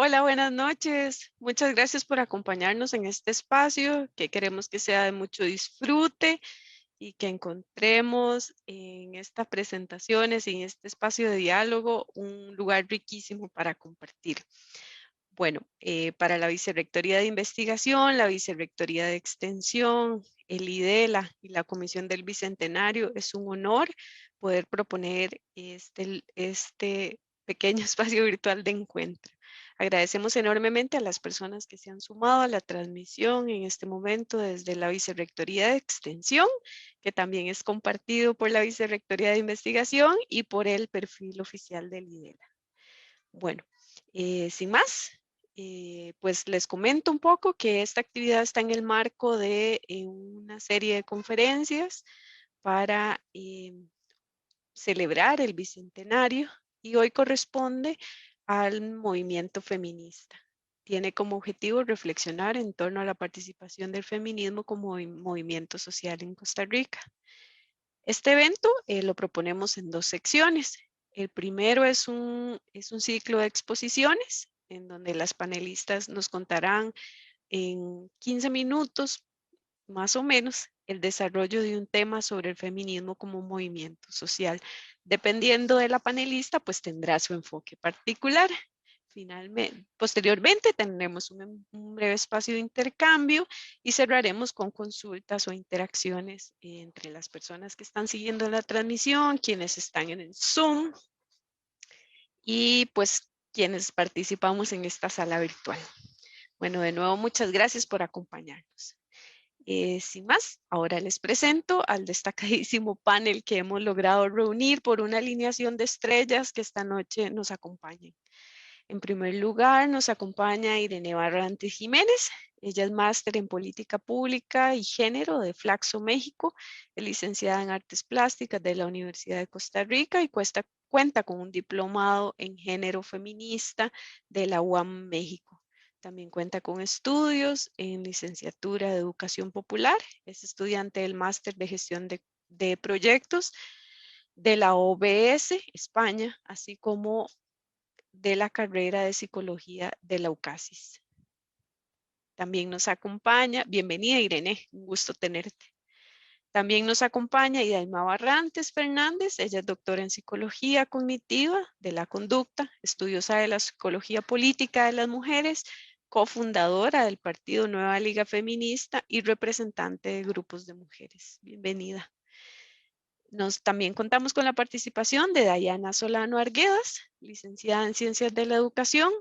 Hola, buenas noches. Muchas gracias por acompañarnos en este espacio que queremos que sea de mucho disfrute y que encontremos en estas presentaciones y en este espacio de diálogo un lugar riquísimo para compartir. Bueno, para la Vicerrectoría de Investigación, la Vicerrectoría de Extensión, el IDELA y la Comisión del Bicentenario, es un honor poder proponer este pequeño espacio virtual de encuentro. Agradecemos enormemente a las personas que se han sumado a la transmisión en este momento desde la Vicerrectoría de Extensión, que también es compartido por la Vicerrectoría de Investigación y por el perfil oficial del IDELA. Bueno, sin más, pues les comento un poco que esta actividad está en el marco de una serie de conferencias para celebrar el Bicentenario y hoy corresponde al movimiento feminista. Tiene como objetivo reflexionar en torno a la participación del feminismo como movimiento social en Costa Rica. Este evento lo proponemos en dos secciones. El primero es un ciclo de exposiciones en donde las panelistas nos contarán en 15 minutos más o menos el desarrollo de un tema sobre el feminismo como movimiento social. Dependiendo de la panelista, pues tendrá su enfoque particular. Finalmente, posteriormente tendremos un breve espacio de intercambio y cerraremos con consultas o interacciones entre las personas que están siguiendo la transmisión, quienes están en el Zoom y pues quienes participamos en esta sala virtual. Bueno, de nuevo, muchas gracias por acompañarnos. Sin más, ahora les presento al destacadísimo panel que hemos logrado reunir por una alineación de estrellas que esta noche nos acompañan. En primer lugar, nos acompaña Irene Barrantes Jiménez. Ella es máster en Política Pública y Género de Flaxo, México. Es licenciada en Artes Plásticas de la Universidad de Costa Rica y cuenta con un diplomado en Género Feminista de la UAM, México. También cuenta con estudios en licenciatura de Educación Popular. Es estudiante del máster de Gestión de Proyectos de la OBS, España, así como de la carrera de Psicología de la UCASIS. También nos acompaña, bienvenida Irene, un gusto tenerte. También nos acompaña Idaima Barrantes Fernández, ella es doctora en Psicología Cognitiva de la Conducta, estudiosa de la Psicología Política de las Mujeres, cofundadora del Partido Nueva Liga Feminista y representante de grupos de mujeres. Bienvenida. También contamos con la participación de Dayana Solano Arguedas, licenciada en Ciencias de la Educación,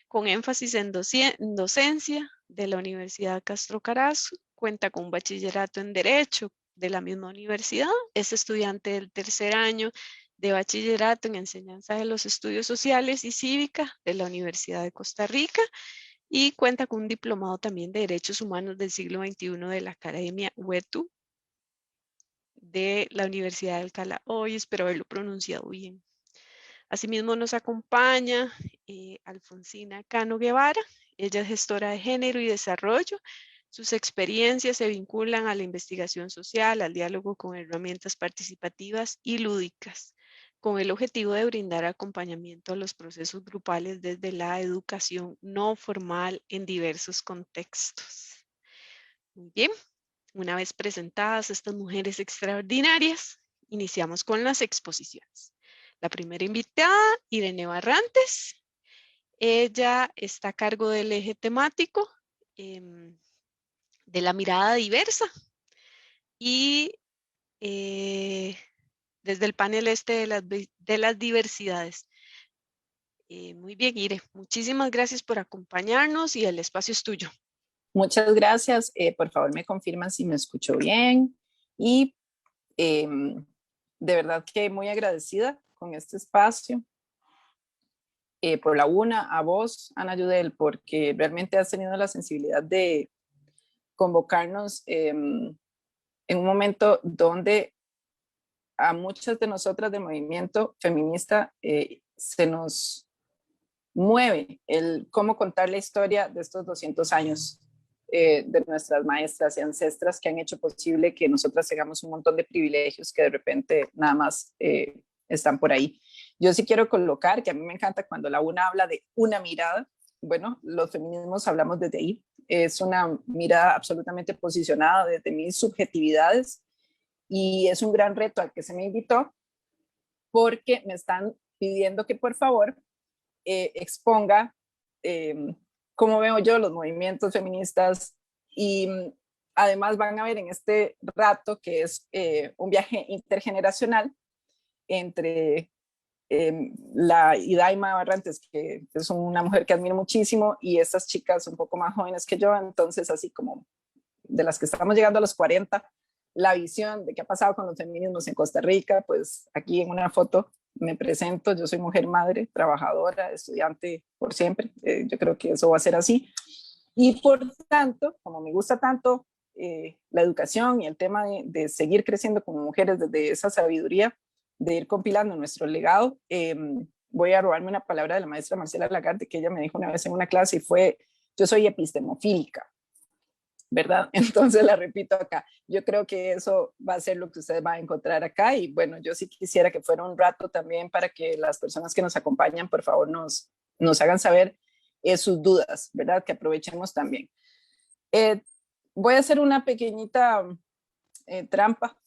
con énfasis en docencia de la Universidad Castro Carazo. Cuenta con un bachillerato en Derecho de la misma universidad. Es estudiante del tercer año de bachillerato en Enseñanza de los Estudios Sociales y Cívica de la Universidad de Costa Rica y cuenta con un diplomado también de Derechos Humanos del siglo XXI de la Academia Huetu de la Universidad de Alcalá. Hoy espero haberlo pronunciado bien. Asimismo nos acompaña Alfonsina Cano Guevara. Ella es gestora de género y desarrollo. Sus experiencias se vinculan a la investigación social, al diálogo con herramientas participativas y lúdicas, con el objetivo de brindar acompañamiento a los procesos grupales desde la educación no formal en diversos contextos. Muy bien. Una vez presentadas estas mujeres extraordinarias, iniciamos con las exposiciones. La primera invitada, Irene Barrantes. Ella está a cargo del eje temático de la mirada diversa y desde el panel de las diversidades. Muy bien, Ire. Muchísimas gracias por acompañarnos y el espacio es tuyo. Muchas gracias. Por favor, me confirman si me escucho bien. Y de verdad que muy agradecida con este espacio. Por la UNA, a vos, Ana Yudel, porque realmente has tenido la sensibilidad de convocarnos en un momento donde a muchas de nosotras del movimiento feminista se nos mueve el cómo contar la historia de estos 200 años de nuestras maestras y ancestras que han hecho posible que nosotras tengamos un montón de privilegios que de repente nada más están por ahí. Yo sí quiero colocar que a mí me encanta cuando la UNA habla de una mirada, bueno, los feminismos hablamos desde ahí. Es una mirada absolutamente posicionada desde mis subjetividades y es un gran reto al que se me invitó porque me están pidiendo que por favor exponga cómo veo yo los movimientos feministas y además van a ver en este rato que es un viaje intergeneracional entre la Idaima Barrantes, que es una mujer que admiro muchísimo, y estas chicas un poco más jóvenes que yo, entonces así como de las que estamos llegando a los 40, la visión de qué ha pasado con los feminismos en Costa Rica, pues aquí en una foto me presento, yo soy mujer, madre, trabajadora, estudiante por siempre, yo creo que eso va a ser así, y por tanto, como me gusta tanto la educación y el tema de seguir creciendo como mujeres desde esa sabiduría, de ir compilando nuestro legado, voy a robarme una palabra de la maestra Marcela Lagarde, que ella me dijo una vez en una clase y fue, yo soy epistemofílica, ¿verdad? Entonces la repito acá. Yo creo que eso va a ser lo que ustedes van a encontrar acá y bueno, yo sí quisiera que fuera un rato también para que las personas que nos acompañan, por favor, nos hagan saber sus dudas, ¿verdad? Que aprovechemos también. Voy a hacer una pequeñita trampa,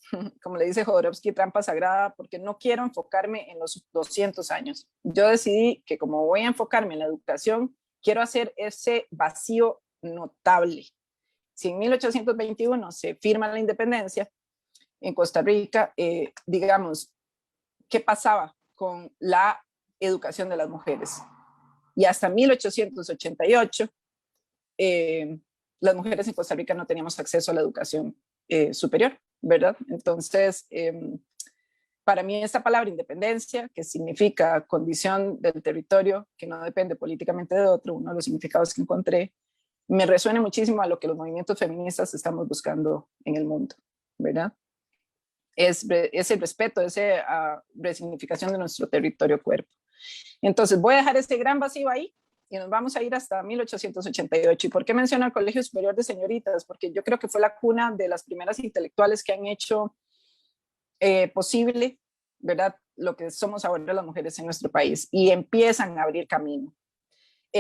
como le dice Jodorowsky, trampa sagrada, porque no quiero enfocarme en los 200 años. Yo decidí que como voy a enfocarme en la educación, quiero hacer ese vacío notable. Si en 1821 se firma la independencia en Costa Rica, digamos, ¿qué pasaba con la educación de las mujeres? Y hasta 1888, las mujeres en Costa Rica no teníamos acceso a la educación superior, ¿verdad? Entonces, para mí esta palabra independencia, que significa condición del territorio que no depende políticamente de otro, uno de los significados que encontré, me resuena muchísimo a lo que los movimientos feministas estamos buscando en el mundo, ¿verdad? Es el respeto, esa resignificación de nuestro territorio cuerpo. Entonces voy a dejar este gran vacío ahí y nos vamos a ir hasta 1888. ¿Y por qué menciono el Colegio Superior de Señoritas? Porque yo creo que fue la cuna de las primeras intelectuales que han hecho posible, ¿verdad?, lo que somos ahora las mujeres en nuestro país y empiezan a abrir camino.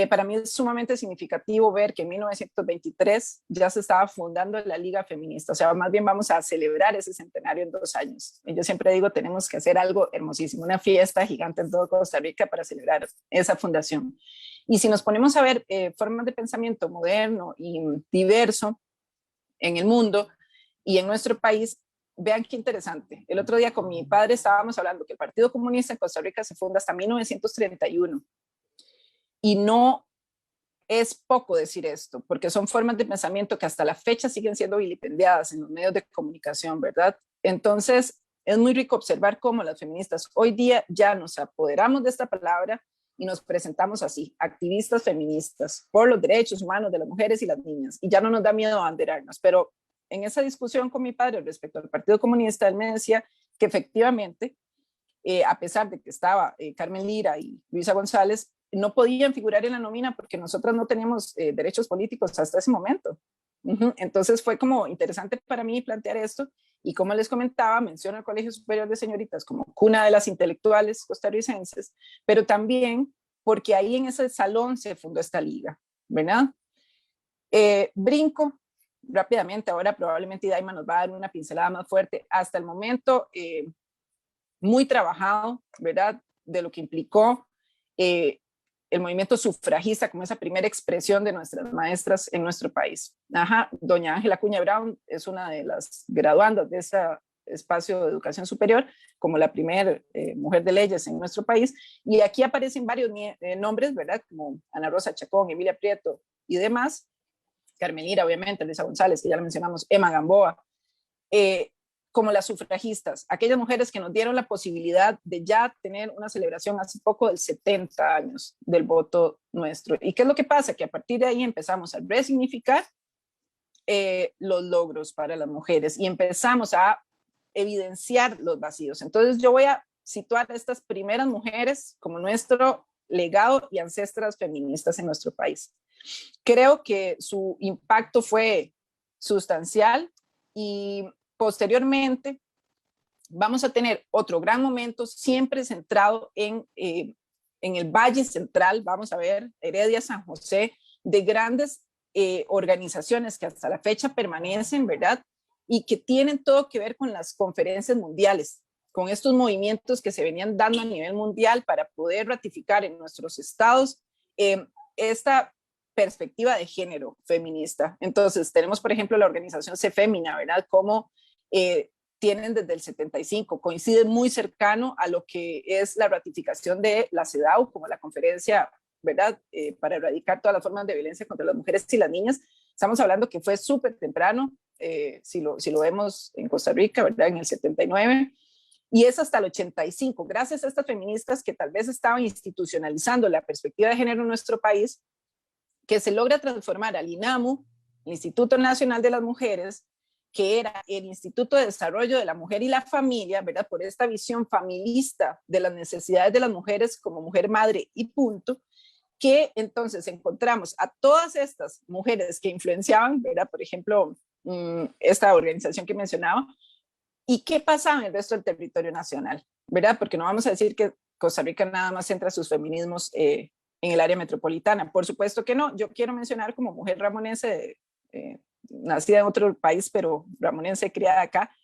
Para mí es sumamente significativo ver que en 1923 ya se estaba fundando la Liga Feminista, o sea, más bien vamos a celebrar ese centenario en 2 años. Y yo siempre digo, tenemos que hacer algo hermosísimo, una fiesta gigante en todo Costa Rica para celebrar esa fundación. Y si nos ponemos a ver formas de pensamiento moderno y diverso en el mundo y en nuestro país, vean qué interesante. El otro día con mi padre estábamos hablando que el Partido Comunista en Costa Rica se funda hasta 1931. Y no es poco decir esto, porque son formas de pensamiento que hasta la fecha siguen siendo vilipendiadas en los medios de comunicación, ¿verdad? Entonces, es muy rico observar cómo las feministas hoy día ya nos apoderamos de esta palabra y nos presentamos así, activistas feministas por los derechos humanos de las mujeres y las niñas, y ya no nos da miedo abanderarnos, pero en esa discusión con mi padre respecto al Partido Comunista, él me decía que efectivamente, a pesar de que estaba Carmen Lira y Luisa González, no podían figurar en la nómina porque nosotras no teníamos derechos políticos hasta ese momento. Entonces fue como interesante para mí plantear esto y como les comentaba, menciono el Colegio Superior de Señoritas como cuna de las intelectuales costarricenses, pero también porque ahí en ese salón se fundó esta liga, ¿verdad? Brinco rápidamente, ahora probablemente Idaima nos va a dar una pincelada más fuerte. Hasta el momento, muy trabajado, ¿verdad?, de lo que implicó el movimiento sufragista como esa primera expresión de nuestras maestras en nuestro país. Doña Ángela Acuña Brown es una de las graduandas de ese espacio de educación superior, como la primera mujer de leyes en nuestro país, y aquí aparecen varios nombres, ¿verdad?, como Ana Rosa Chacón, Emilia Prieto y demás, Carmen Lira, obviamente, Luisa González, que ya la mencionamos, Emma Gamboa, como las sufragistas, aquellas mujeres que nos dieron la posibilidad de ya tener una celebración hace poco del 70 años del voto nuestro. ¿Y qué es lo que pasa? Que a partir de ahí empezamos a resignificar los logros para las mujeres y empezamos a evidenciar los vacíos. Entonces yo voy a situar a estas primeras mujeres como nuestro legado y ancestras feministas en nuestro país. Creo que su impacto fue sustancial y posteriormente vamos a tener otro gran momento siempre centrado en en el Valle Central, vamos a ver, Heredia, San José, de grandes organizaciones que hasta la fecha permanecen, ¿verdad? Y que tienen todo que ver con las conferencias mundiales, con estos movimientos que se venían dando a nivel mundial para poder ratificar en nuestros estados esta perspectiva de género feminista. Entonces, tenemos, por ejemplo, la organización CEFEMINA, ¿verdad? Como tienen desde el 75, coincide muy cercano a lo que es la ratificación de la CEDAW, como la conferencia, ¿verdad? Para erradicar todas las formas de violencia contra las mujeres y las niñas. Estamos hablando que fue súper temprano, si lo vemos en Costa Rica, ¿verdad? En el 79, y es hasta el 85, gracias a estas feministas que tal vez estaban institucionalizando la perspectiva de género en nuestro país, que se logra transformar al INAMU, el Instituto Nacional de las Mujeres, que era el Instituto de Desarrollo de la Mujer y la Familia, ¿verdad? Por esta visión familista de las necesidades de las mujeres como mujer, madre y punto, que entonces encontramos a todas estas mujeres que influenciaban, ¿verdad? Por ejemplo, esta organización que mencionaba, y qué pasaba en el resto del territorio nacional, ¿verdad? Porque no vamos a decir que Costa Rica nada más centra sus feminismos en el área metropolitana. Por supuesto que no. Yo quiero mencionar como mujer ramonense, nacida en otro país, pero ramonense, criada acá,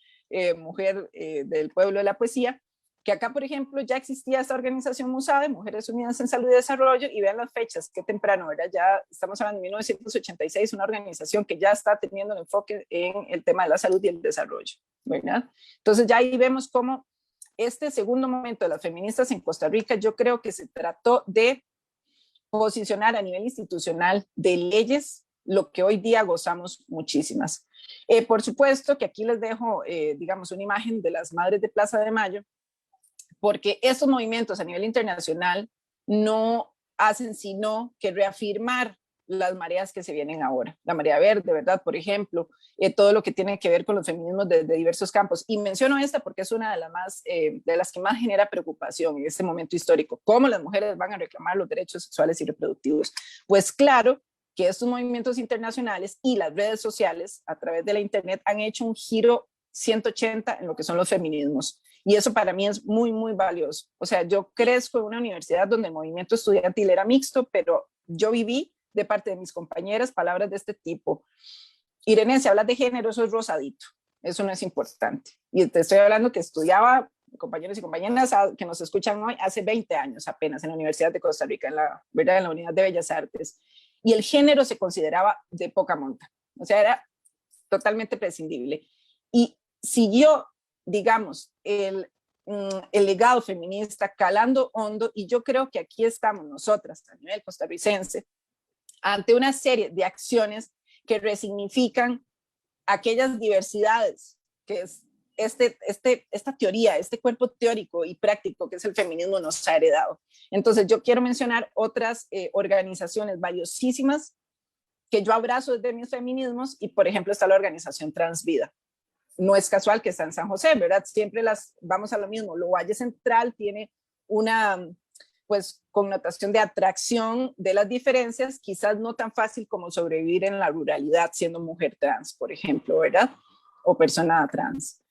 mujer del pueblo de la poesía, que acá, por ejemplo, ya existía esta organización MUSADE, Mujeres Unidas en Salud y Desarrollo, y vean las fechas, qué temprano, ¿verdad? Ya estamos hablando de 1986, una organización que ya está teniendo un enfoque en el tema de la salud y el desarrollo, ¿verdad? Entonces ya ahí vemos cómo este segundo momento de las feministas en Costa Rica, yo creo que se trató de posicionar a nivel institucional de leyes lo que hoy día gozamos muchísimas. Por supuesto que aquí les dejo, digamos, una imagen de las madres de Plaza de Mayo, porque estos movimientos a nivel internacional no hacen sino que reafirmar las mareas que se vienen ahora. La marea verde, ¿verdad? Por ejemplo, todo lo que tiene que ver con los feminismos de diversos campos. Y menciono esta porque es una de las que más genera preocupación en este momento histórico. ¿Cómo las mujeres van a reclamar los derechos sexuales y reproductivos? Pues claro que estos movimientos internacionales y las redes sociales a través de la internet han hecho un giro 180 en lo que son los feminismos. Y eso para mí es muy, muy valioso. O sea, yo crezco en una universidad donde el movimiento estudiantil era mixto, pero yo viví de parte de mis compañeras palabras de este tipo. Irene, si hablas de género, eso es rosadito. Eso no es importante. Y te estoy hablando que estudiaba, compañeros y compañeras que nos escuchan hoy, hace 20 años apenas en la Universidad de Costa Rica, ¿verdad? En la Unidad de Bellas Artes. Y el género se consideraba de poca monta. O sea, era totalmente prescindible. Y siguió, digamos, el legado feminista calando hondo, y yo creo que aquí estamos nosotras a nivel costarricense ante una serie de acciones que resignifican aquellas diversidades que es esta teoría, este cuerpo teórico y práctico que es el feminismo nos ha heredado. Entonces yo quiero mencionar otras organizaciones valiosísimas que yo abrazo desde mis feminismos, y por ejemplo está la organización Transvida. No es casual que está en San José, ¿verdad? Siempre vamos a lo mismo. Lo Valle Central tiene una pues connotación de atracción de las diferencias, quizás no tan fácil como sobrevivir en la ruralidad siendo mujer trans, por ejemplo, ¿verdad? O persona trans.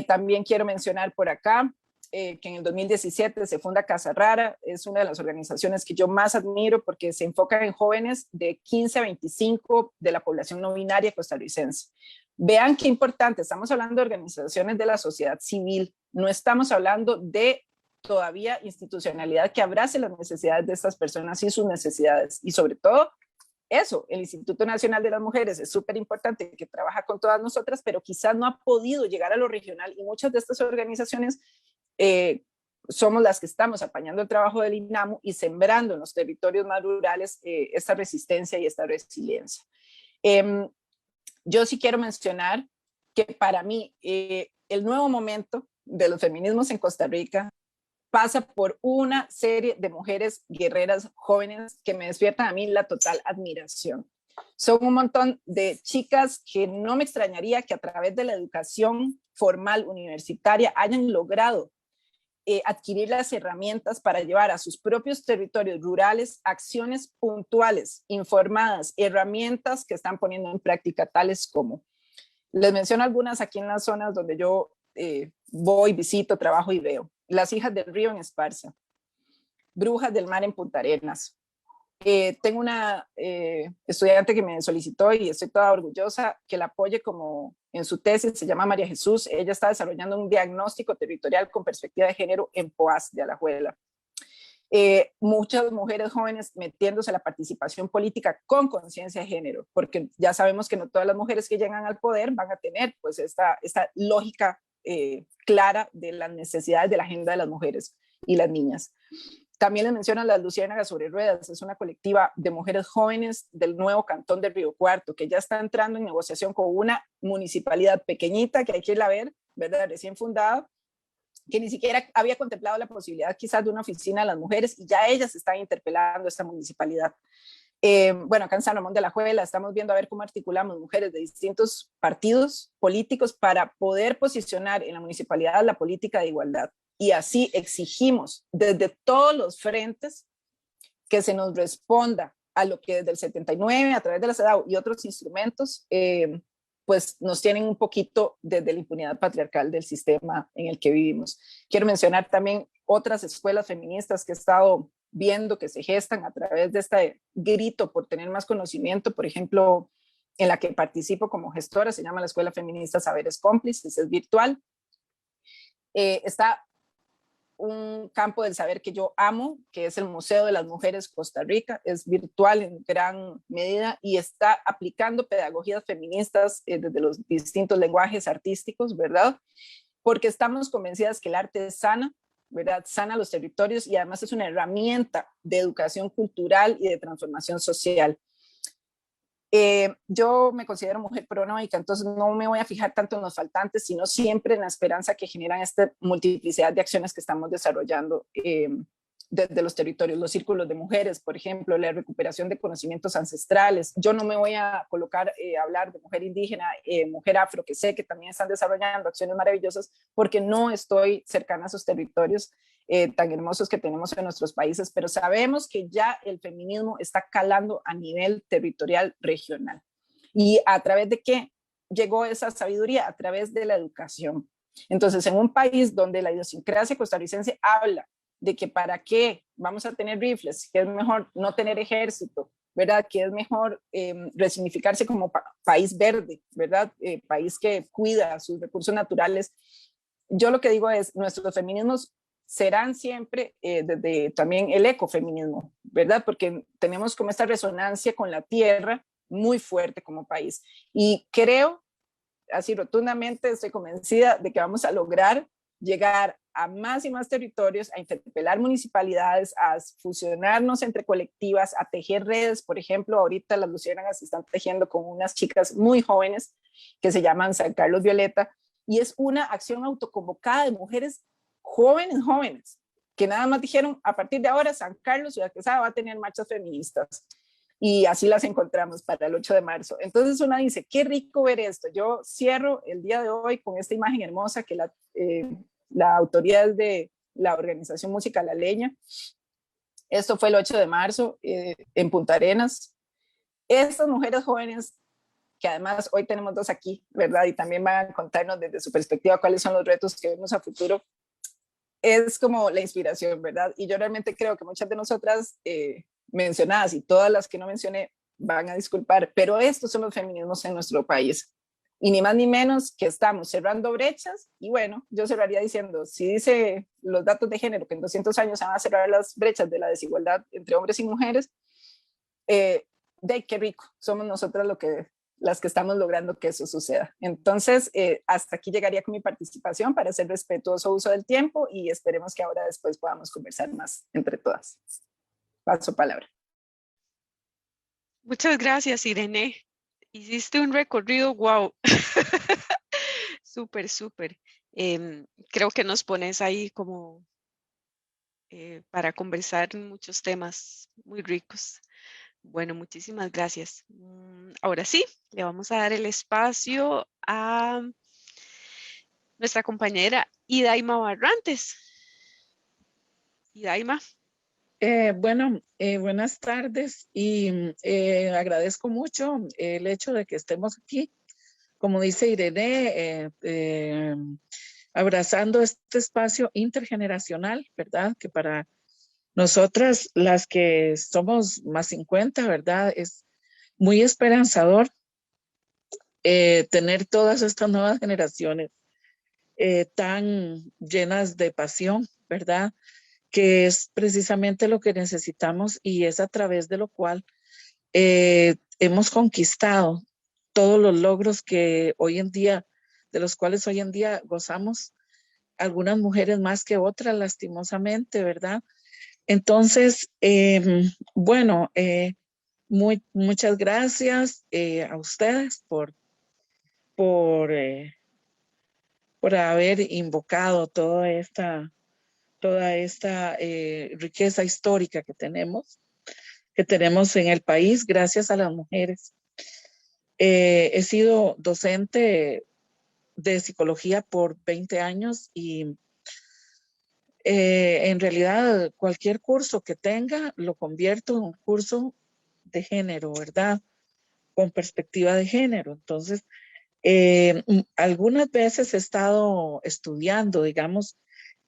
También quiero mencionar por acá que en el 2017 se funda Casa Rara, es una de las organizaciones que yo más admiro porque se enfoca en jóvenes de 15 a 25 de la población no binaria costarricense. Vean qué importante, estamos hablando de organizaciones de la sociedad civil, no estamos hablando de todavía institucionalidad que abrace las necesidades de estas personas y sus necesidades. Y sobre todo, eso, el Instituto Nacional de las Mujeres es súper importante, que trabaja con todas nosotras, pero quizás no ha podido llegar a lo regional, y muchas de estas organizaciones somos las que estamos apañando el trabajo del INAMU y sembrando en los territorios más rurales esta resistencia y esta resiliencia. Yo sí quiero mencionar que para mí el nuevo momento de los feminismos en Costa Rica pasa por una serie de mujeres guerreras jóvenes que me despiertan a mí la total admiración. Son un montón de chicas que no me extrañaría que a través de la educación formal universitaria hayan logrado adquirir las herramientas para llevar a sus propios territorios rurales acciones puntuales, informadas, herramientas que están poniendo en práctica, tales como, les menciono algunas aquí en las zonas donde yo voy, visito, trabajo y veo. Las Hijas del Río en Esparza, Brujas del Mar en Punta Arenas. Tengo una estudiante que me solicitó y estoy toda orgullosa que la apoye como en su tesis, se llama María Jesús. Ella está desarrollando un diagnóstico territorial con perspectiva de género en Poás de Alajuela. Muchas mujeres jóvenes metiéndose a la participación política con conciencia de género, porque ya sabemos que no todas las mujeres que llegan al poder van a tener pues esta lógica clara de las necesidades de la agenda de las mujeres y las niñas. También les menciono a las Luciérnagas sobre Ruedas, es una colectiva de mujeres jóvenes del nuevo cantón de Río Cuarto, que ya está entrando en negociación con una municipalidad pequeñita, que hay que irla a ver, ¿verdad? Recién fundada, que ni siquiera había contemplado la posibilidad quizás de una oficina de las mujeres, y ya ellas están interpelando a esta municipalidad. Bueno, acá en San Ramón de Alajuela estamos viendo a ver cómo articulamos mujeres de distintos partidos políticos para poder posicionar en la municipalidad la política de igualdad. Y así exigimos desde todos los frentes que se nos responda a lo que desde el 79, a través de la CEDAW y otros instrumentos, pues nos tienen un poquito desde la impunidad patriarcal del sistema en el que vivimos. Quiero mencionar también otras escuelas feministas que he estado viendo que se gestan a través de este grito por tener más conocimiento. Por ejemplo, en la que participo como gestora, se llama la Escuela Feminista Saberes Cómplices, es virtual. Está un campo del saber que yo amo, que es el Museo de las Mujeres Costa Rica, es virtual en gran medida y está aplicando pedagogías feministas desde los distintos lenguajes artísticos, ¿verdad? Porque estamos convencidas que el arte sana, ¿verdad? Sana los territorios y además es una herramienta de educación cultural y de transformación social. Yo me considero mujer pronoica, entonces no me voy a fijar tanto en los faltantes, sino siempre en la esperanza que generan esta multiplicidad de acciones que estamos desarrollando desde los territorios, los círculos de mujeres, por ejemplo, la recuperación de conocimientos ancestrales. Yo no me voy a colocar a hablar de mujer indígena, mujer afro, que sé que también están desarrollando acciones maravillosas, porque no estoy cercana a esos territorios tan hermosos que tenemos en nuestros países, pero sabemos que ya el feminismo está calando a nivel territorial regional. ¿Y a través de qué llegó esa sabiduría? A través de la educación. Entonces, en un país donde la idiosincrasia costarricense habla de que para qué vamos a tener rifles, que es mejor no tener ejército, ¿verdad? Que es mejor resignificarse como país verde, ¿verdad? País que cuida sus recursos naturales. Yo lo que digo es, nuestros feminismos serán siempre desde también el ecofeminismo, ¿verdad? Porque tenemos como esta resonancia con la tierra muy fuerte como país. Y creo, así rotundamente, estoy convencida de que vamos a lograr llegar a más y más territorios, a interpelar municipalidades, a fusionarnos entre colectivas, a tejer redes. Por ejemplo, ahorita las Luciérnagas se están tejiendo con unas chicas muy jóvenes que se llaman San Carlos Violeta, y es una acción autoconvocada de mujeres jóvenes, que nada más dijeron, a partir de ahora San Carlos, Ciudad Quesada, va a tener marchas feministas. Y así las encontramos para el 8 de marzo. Entonces una dice, qué rico ver esto. Yo cierro el día de hoy con esta imagen hermosa que la autoría es de la organización Música La Leña. Esto fue el 8 de marzo en Punta Arenas. Estas mujeres jóvenes, que además hoy tenemos dos aquí, ¿verdad? Y también van a contarnos desde su perspectiva cuáles son los retos que vemos a futuro. Es como la inspiración, ¿verdad? Y yo realmente creo que muchas de nosotras mencionadas y todas las que no mencioné van a disculpar, pero estos son los feminismos en nuestro país. Y ni más ni menos que estamos cerrando brechas. Y bueno, yo cerraría diciendo, si dice los datos de género que en 200 años se van a cerrar las brechas de la desigualdad entre hombres y mujeres, de qué rico, somos nosotras las que estamos logrando que eso suceda. Entonces, hasta aquí llegaría con mi participación para hacer respetuoso uso del tiempo y esperemos que ahora después podamos conversar más entre todas. Paso palabra. Muchas gracias, Irene. Hiciste un recorrido, wow. Súper, súper. Creo que nos pones ahí como para conversar en muchos temas muy ricos. Bueno, muchísimas gracias. Ahora sí, le vamos a dar el espacio a nuestra compañera Idaima Barrantes. Idaima. Buenas tardes y agradezco mucho el hecho de que estemos aquí, como dice Irene, abrazando este espacio intergeneracional, ¿verdad? Que para nosotras, las que somos más 50, ¿verdad? Es muy esperanzador tener todas estas nuevas generaciones tan llenas de pasión, ¿verdad? Que es precisamente lo que necesitamos y es a través de lo cual hemos conquistado todos los logros que hoy en día, de los cuales hoy en día gozamos, algunas mujeres más que otras, lastimosamente, ¿verdad? Entonces, bueno, muchas gracias a ustedes por, eh, por haber invocado toda esta riqueza histórica que tenemos en el país gracias a las mujeres. He sido docente de psicología por 20 años y en realidad cualquier curso que tenga lo convierto en un curso de género, ¿verdad? Con perspectiva de género. Entonces, algunas veces he estado estudiando, digamos,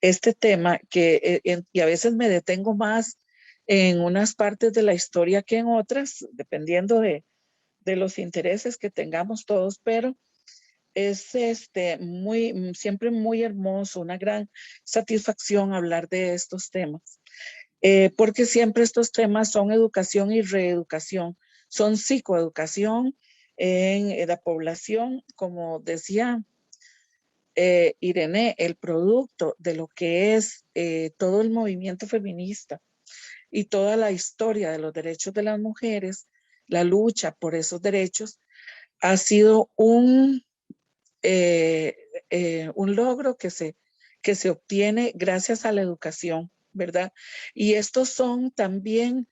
este tema y a veces me detengo más en unas partes de la historia que en otras, dependiendo de los intereses que tengamos todos, pero es siempre muy hermoso, una gran satisfacción hablar de estos temas, porque siempre estos temas son educación y reeducación, son psicoeducación en la población, como decía Irene, el producto de lo que es todo el movimiento feminista y toda la historia de los derechos de las mujeres, la lucha por esos derechos, ha sido un logro que se obtiene gracias a la educación, ¿verdad? Y estos son también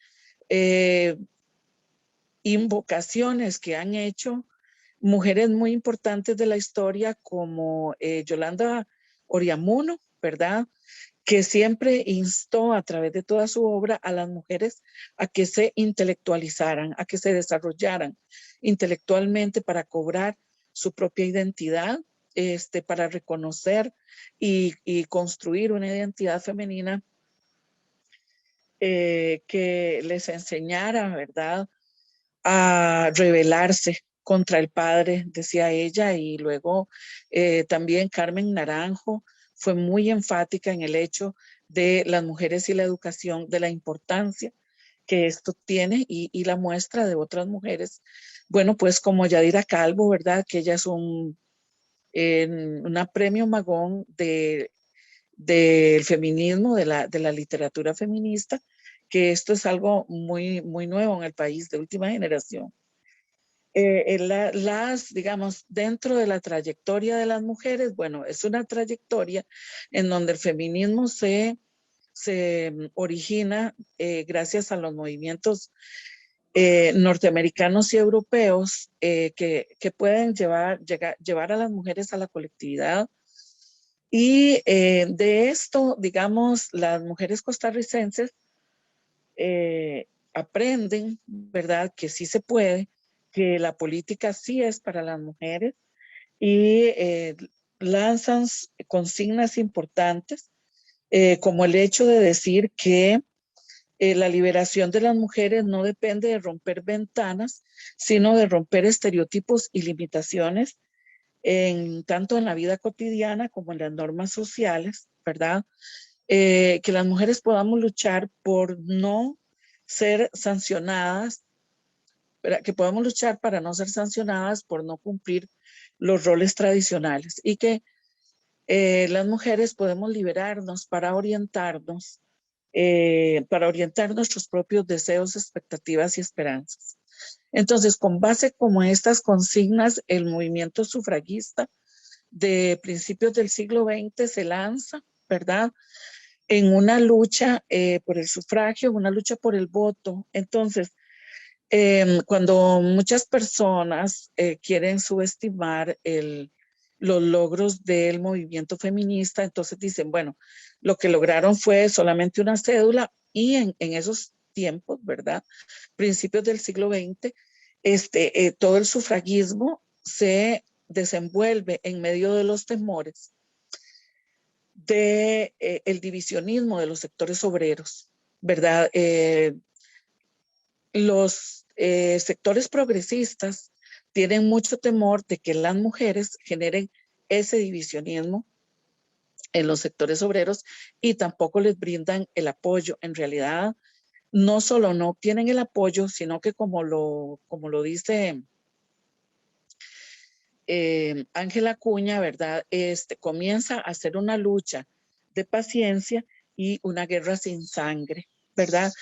invocaciones que han hecho mujeres muy importantes de la historia como Yolanda Oriamuno, ¿verdad? Que siempre instó a través de toda su obra a las mujeres a que se intelectualizaran, a que se desarrollaran intelectualmente para cobrar su propia identidad, para reconocer y construir una identidad femenina que les enseñara, ¿verdad?, a rebelarse contra el padre, decía ella, y luego también Carmen Naranjo fue muy enfática en el hecho de las mujeres y la educación, de la importancia que esto tiene y la muestra de otras mujeres. Bueno, pues como Yadira Calvo, ¿verdad? Que ella es una premio Magón del feminismo, de la literatura feminista, que esto es algo muy, muy nuevo en el país, de última generación. Digamos, dentro de la trayectoria de las mujeres, bueno, es una trayectoria en donde el feminismo se origina gracias a los movimientos norteamericanos y europeos que pueden llevar a las mujeres a la colectividad. Y de esto, digamos, las mujeres costarricenses aprenden, ¿verdad?, que sí se puede, que la política sí es para las mujeres y lanzan consignas importantes, como el hecho de decir que la liberación de las mujeres no depende de romper ventanas, sino de romper estereotipos y limitaciones tanto en la vida cotidiana como en las normas sociales, ¿verdad? Que las mujeres podamos luchar por no ser sancionadas, que podamos luchar para no ser sancionadas por no cumplir los roles tradicionales y que las mujeres podemos liberarnos para orientar nuestros propios deseos, expectativas y esperanzas. Entonces, con base como estas consignas, el movimiento sufragista de principios del siglo XX se lanza, ¿verdad?, en una lucha por el sufragio, una lucha por el voto. Entonces, cuando muchas personas quieren subestimar los logros del movimiento feminista, entonces dicen, bueno, lo que lograron fue solamente una cédula y en esos tiempos, ¿verdad?, principios del siglo XX, todo el sufragismo se desenvuelve en medio de los temores del divisionismo de los sectores obreros. ¿verdad? Los sectores progresistas tienen mucho temor de que las mujeres generen ese divisionismo en los sectores obreros y tampoco les brindan el apoyo. En realidad, no solo no obtienen el apoyo, sino que como lo dice Ángela Acuña, ¿verdad? Comienza a ser una lucha de paciencia y una guerra sin sangre, ¿verdad?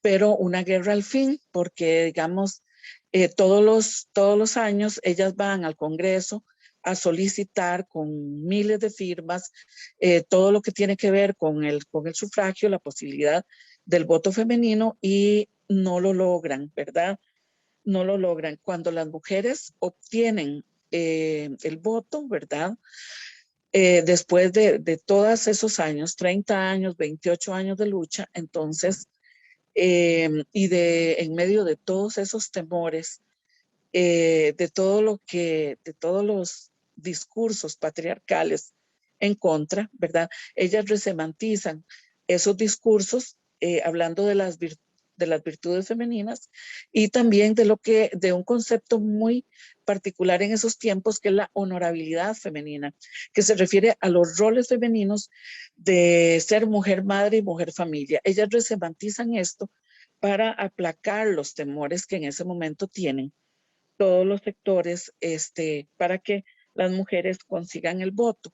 Pero una guerra al fin, porque digamos, todos los años ellas van al Congreso a solicitar con miles de firmas todo lo que tiene que ver con el sufragio, la posibilidad del voto femenino y no lo logran, ¿verdad? No lo logran. Cuando las mujeres obtienen el voto, ¿verdad? Después de todos esos años, 30 años, 28 años de lucha, entonces, y en medio de todos esos temores, de todos los discursos patriarcales en contra, ¿verdad? Ellas resemantizan esos discursos hablando de las virtudes femeninas y también de un concepto muy particular en esos tiempos que es la honorabilidad femenina, que se refiere a los roles femeninos de ser mujer madre y mujer familia. Ellas resemantizan esto para aplacar los temores que en ese momento tienen todos los sectores para que las mujeres consigan el voto.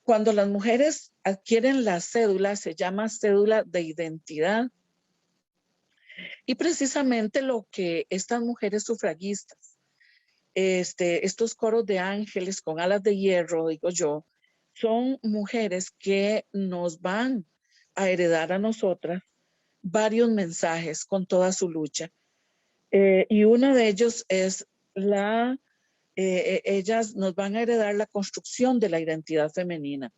Cuando las mujeres adquieren la cédula, se llama cédula de identidad. Y precisamente lo que estas mujeres sufragistas, estos coros de ángeles con alas de hierro, digo yo, son mujeres que nos van a heredar a nosotras varios mensajes con toda su lucha. Y uno de ellos es ellas nos van a heredar la construcción de la identidad femenina,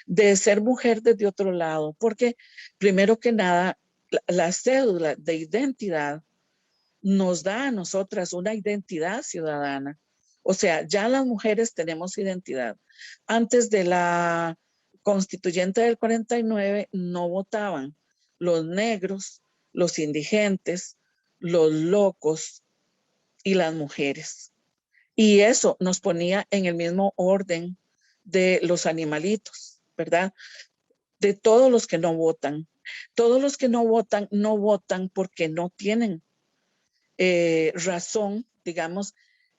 de ser mujer desde otro lado, porque primero que nada, la cédula de identidad nos da a nosotras una identidad ciudadana. O sea, ya las mujeres tenemos identidad. Antes de la constituyente del 49 no votaban los negros, los indigentes, los locos y las mujeres. Y eso nos ponía en el mismo orden de los animalitos, ¿verdad? De todos los que no votan. Todos los que no votan porque no tienen razón, digamos,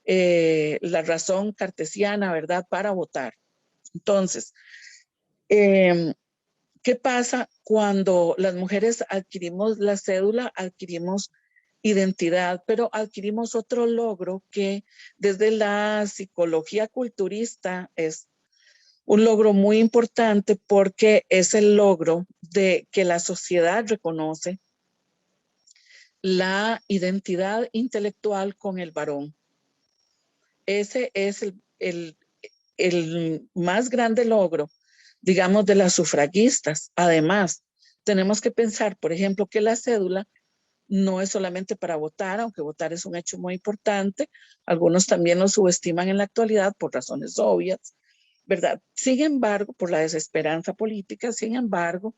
la razón cartesiana, ¿verdad? Para votar. Entonces, ¿qué pasa cuando las mujeres adquirimos la cédula, adquirimos identidad, pero adquirimos otro logro que desde la psicología culturista es un logro muy importante porque es el logro de que la sociedad reconoce la identidad intelectual con el varón. Ese es el más grande logro, digamos, de las sufragistas. Además, tenemos que pensar, por ejemplo, que la cédula no es solamente para votar, aunque votar es un hecho muy importante. Algunos también lo subestiman en la actualidad por razones obvias, ¿verdad? Sin embargo, por la desesperanza política, sin embargo,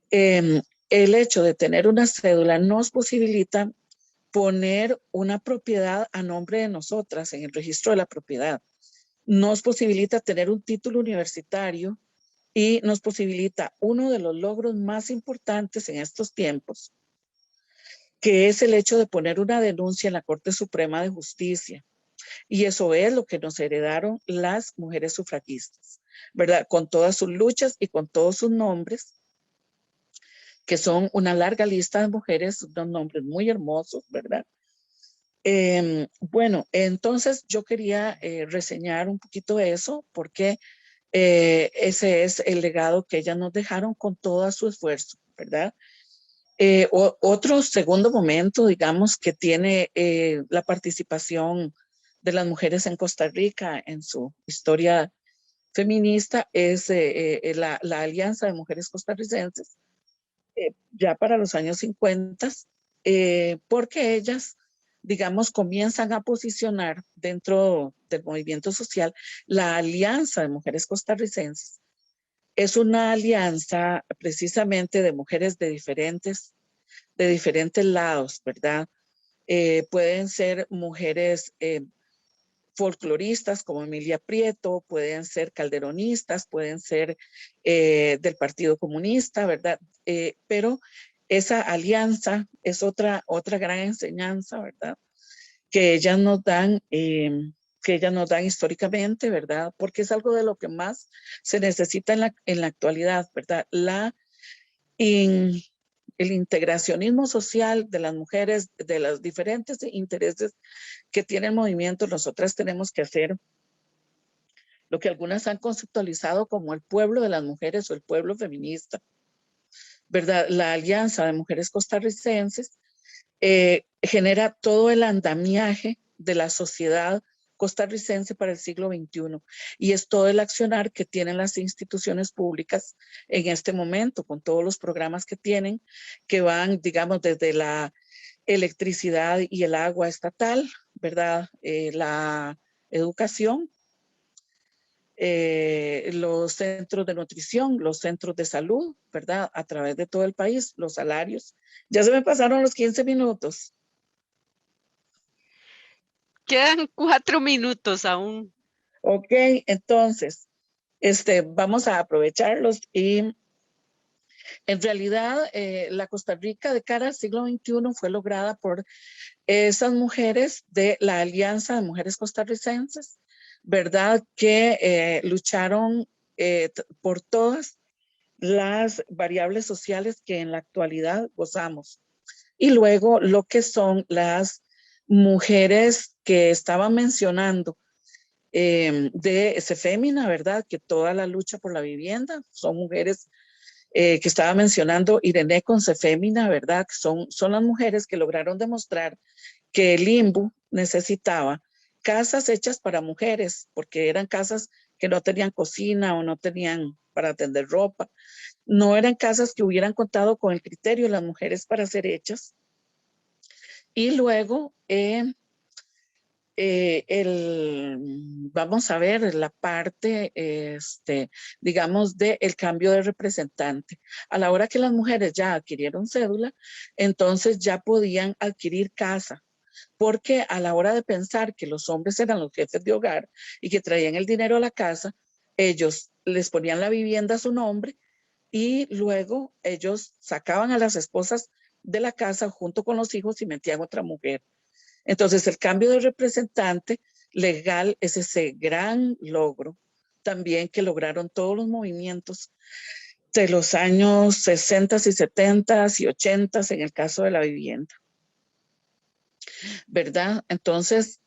el hecho de tener una cédula nos posibilita poner una propiedad a nombre de nosotras en el registro de la propiedad. Nos posibilita tener un título universitario y nos posibilita uno de los logros más importantes en estos tiempos, que es el hecho de poner una denuncia en la Corte Suprema de Justicia. Y eso es lo que nos heredaron las mujeres sufragistas, ¿verdad? Con todas sus luchas y con todos sus nombres, que son una larga lista de mujeres, unos nombres muy hermosos, ¿verdad? Bueno, entonces yo quería reseñar un poquito eso, porque ese es el legado que ellas nos dejaron con todo su esfuerzo, ¿verdad? Otro segundo momento, digamos, que tiene la participación de las mujeres en Costa Rica en su historia feminista es la Alianza de Mujeres Costarricenses, ya para los años 50, porque ellas, digamos, comienzan a posicionar dentro del movimiento social la Alianza de Mujeres Costarricenses es una alianza precisamente de mujeres de diferentes lados, ¿verdad? Pueden ser mujeres folcloristas como Emilia Prieto, pueden ser calderonistas, pueden ser del Partido Comunista, ¿verdad? Pero esa alianza es otra gran enseñanza, ¿verdad? Que ellas nos dan históricamente, ¿verdad? Porque es algo de lo que más se necesita en la actualidad, ¿verdad? El integracionismo social de las mujeres, de los diferentes intereses que tiene el movimiento. Nosotras tenemos que hacer lo que algunas han conceptualizado como el pueblo de las mujeres o el pueblo feminista, ¿verdad? La Alianza de Mujeres Costarricenses genera todo el andamiaje de la sociedad costarricense para el siglo XXI, y es todo el accionar que tienen las instituciones públicas en este momento, con todos los programas que tienen, que van, digamos, desde la electricidad y el agua estatal, ¿verdad? La educación, los centros de nutrición, los centros de salud, ¿verdad? A través de todo el país, los salarios. Ya se me pasaron los 15 minutos. Quedan 4 minutos aún. Ok, entonces, vamos a aprovecharlos y en realidad la Costa Rica de cara al siglo XXI fue lograda por esas mujeres de la Alianza de Mujeres Costarricenses, ¿verdad? Que lucharon por todas las variables sociales que en la actualidad gozamos. Y luego lo que son las mujeres que estaban mencionando de Cefémina, ¿verdad? Que toda la lucha por la vivienda son mujeres que estaba mencionando Irene con Cefémina, ¿verdad? Que son las mujeres que lograron demostrar que el INBU necesitaba casas hechas para mujeres, porque eran casas que no tenían cocina o no tenían para tender ropa. No eran casas que hubieran contado con el criterio de las mujeres para ser hechas. Y luego, vamos a ver la parte, digamos, del cambio de representante. A la hora que las mujeres ya adquirieron cédula, entonces ya podían adquirir casa, porque a la hora de pensar que los hombres eran los jefes de hogar y que traían el dinero a la casa, ellos les ponían la vivienda a su nombre y luego ellos sacaban a las esposas de la casa junto con los hijos y metían otra mujer. Entonces el cambio de representante legal es ese gran logro también que lograron todos los movimientos de los años 60 y 70 y 80 en el caso de la vivienda, ¿verdad? Entonces,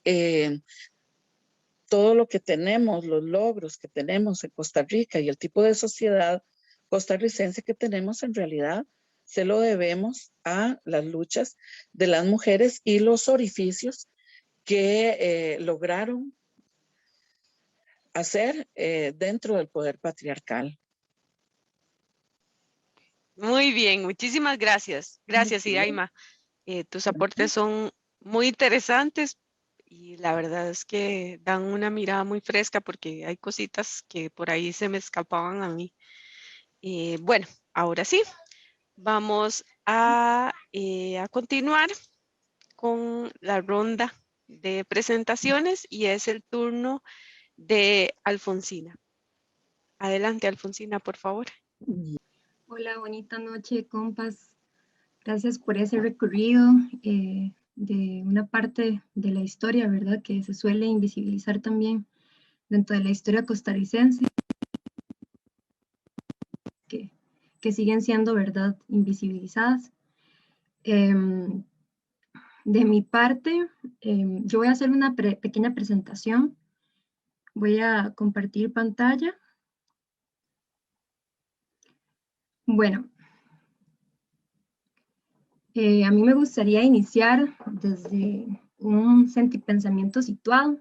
todo lo que tenemos, los logros que tenemos en Costa Rica y el tipo de sociedad costarricense que tenemos, en realidad se lo debemos a las luchas de las mujeres y los orificios que lograron hacer dentro del poder patriarcal. Muy bien, muchísimas gracias. Gracias, Iraima. Tus aportes son muy interesantes y la verdad es que dan una mirada muy fresca porque hay cositas que por ahí se me escapaban a mí. Bueno, ahora sí, vamos a continuar con la ronda de presentaciones y es el turno de Alfonsina. Adelante, Alfonsina, por favor. Hola, bonita noche, compas. Gracias por ese recorrido de una parte de la historia, ¿verdad? Que se suele invisibilizar también dentro de la historia costarricense, que siguen siendo, ¿verdad?, invisibilizadas. De mi parte, yo voy a hacer una pequeña presentación. Voy a compartir pantalla. Bueno, a mí me gustaría iniciar desde un sentipensamiento situado.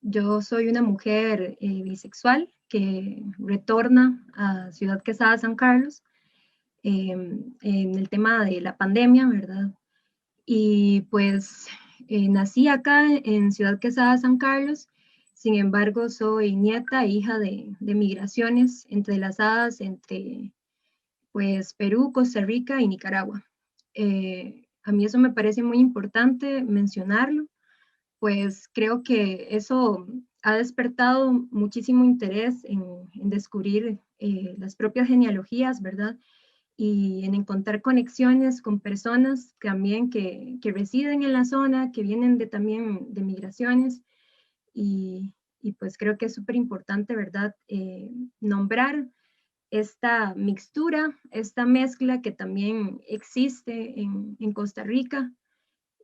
Yo soy una mujer bisexual que retorna a Ciudad Quesada, San Carlos, en el tema de la pandemia, ¿verdad? Y pues nací acá en Ciudad Quesada, San Carlos. Sin embargo, soy nieta e hija de migraciones entrelazadas entre pues Perú, Costa Rica y Nicaragua. A mí eso me parece muy importante mencionarlo, pues creo que eso ha despertado muchísimo interés en descubrir las propias genealogías, ¿verdad? Y en encontrar conexiones con personas también que residen en la zona, que vienen también de migraciones, y pues creo que es súper importante, ¿verdad? Nombrar esta mixtura, esta mezcla que también existe en Costa Rica,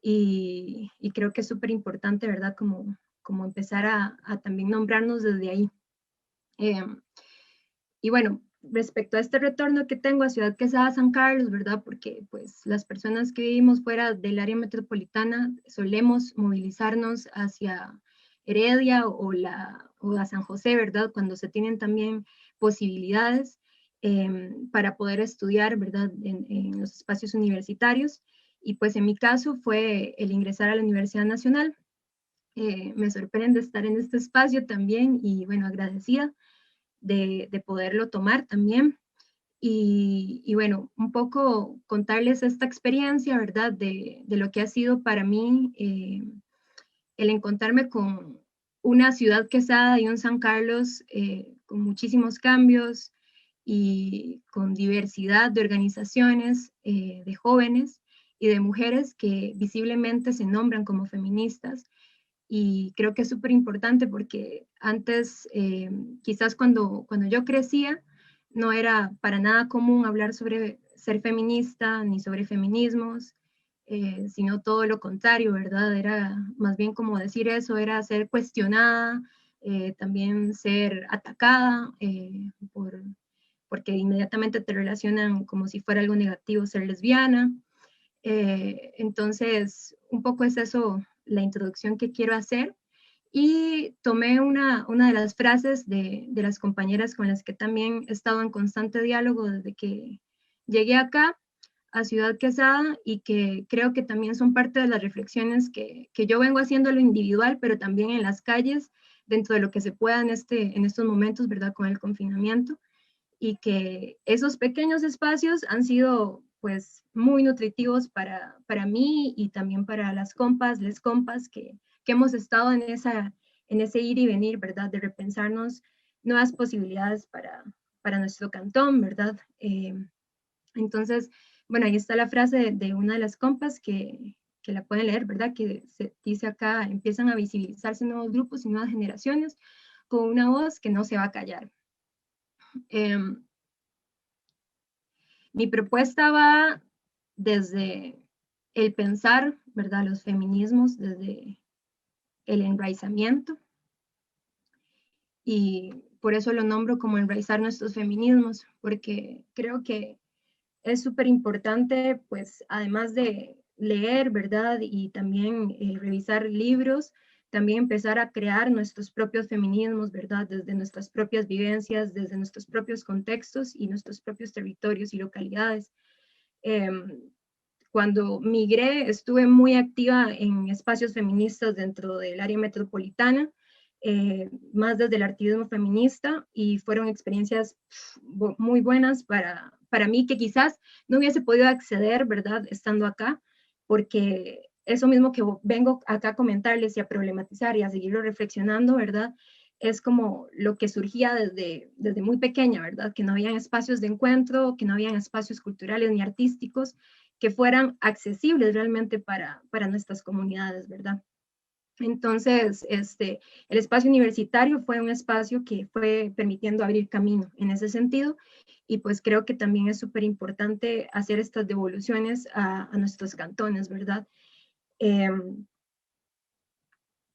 y creo que es súper importante, ¿verdad? Como empezar a también nombrarnos desde ahí. Y bueno, respecto a este retorno que tengo a Ciudad Quesada, San Carlos, ¿verdad? Porque pues las personas que vivimos fuera del área metropolitana solemos movilizarnos hacia Heredia o a San José, ¿verdad? Cuando se tienen también posibilidades para poder estudiar, ¿verdad? En los espacios universitarios. Y pues en mi caso fue el ingresar a la Universidad Nacional. Me sorprende estar en este espacio también y bueno, agradecida de poderlo tomar también. Y bueno, un poco contarles esta experiencia, ¿verdad? De lo que ha sido para mí el encontrarme con una ciudad Quesada y un San Carlos con muchísimos cambios y con diversidad de organizaciones, de jóvenes y de mujeres que visiblemente se nombran como feministas. Y creo que es súper importante porque antes, quizás cuando yo crecía, no era para nada común hablar sobre ser feminista ni sobre feminismos, sino todo lo contrario, ¿verdad? Era más bien como decir eso, era ser cuestionada, también ser atacada, porque inmediatamente te relacionan como si fuera algo negativo ser lesbiana. Entonces, un poco es eso la introducción que quiero hacer. Y tomé una de las frases de las compañeras con las que también he estado en constante diálogo desde que llegué acá a Ciudad Quesada, y que creo que también son parte de las reflexiones que yo vengo haciendo a lo individual, pero también en las calles, dentro de lo que se pueda en estos momentos, ¿verdad? Con el confinamiento, y que esos pequeños espacios han sido pues muy nutritivos para mí y también para las compas, les compas que hemos estado en ese ir y venir, ¿verdad? De repensarnos nuevas posibilidades para nuestro cantón, ¿verdad? Entonces, bueno, ahí está la frase de una de las compas que la pueden leer, ¿verdad? Que se dice acá: empiezan a visibilizarse nuevos grupos y nuevas generaciones con una voz que no se va a callar. Mi propuesta va desde el pensar, ¿verdad? Los feminismos, desde el enraizamiento, y por eso lo nombro como enraizar nuestros feminismos, porque creo que es súper importante, pues, además de leer, ¿verdad? Y también revisar libros, también empezar a crear nuestros propios feminismos, ¿verdad? Desde nuestras propias vivencias, desde nuestros propios contextos y nuestros propios territorios y localidades. Cuando migré, estuve muy activa en espacios feministas dentro del área metropolitana, más desde el activismo feminista, y fueron experiencias muy buenas para mí, que quizás no hubiese podido acceder, ¿verdad?, estando acá, porque eso mismo que vengo acá a comentarles y a problematizar y a seguirlo reflexionando, ¿verdad?, es como lo que surgía desde muy pequeña, ¿verdad?, que no habían espacios de encuentro, que no habían espacios culturales ni artísticos que fueran accesibles realmente para nuestras comunidades, ¿verdad? Entonces, el espacio universitario fue un espacio que fue permitiendo abrir camino en ese sentido, y pues creo que también es súper importante hacer estas devoluciones a nuestros cantones, ¿verdad?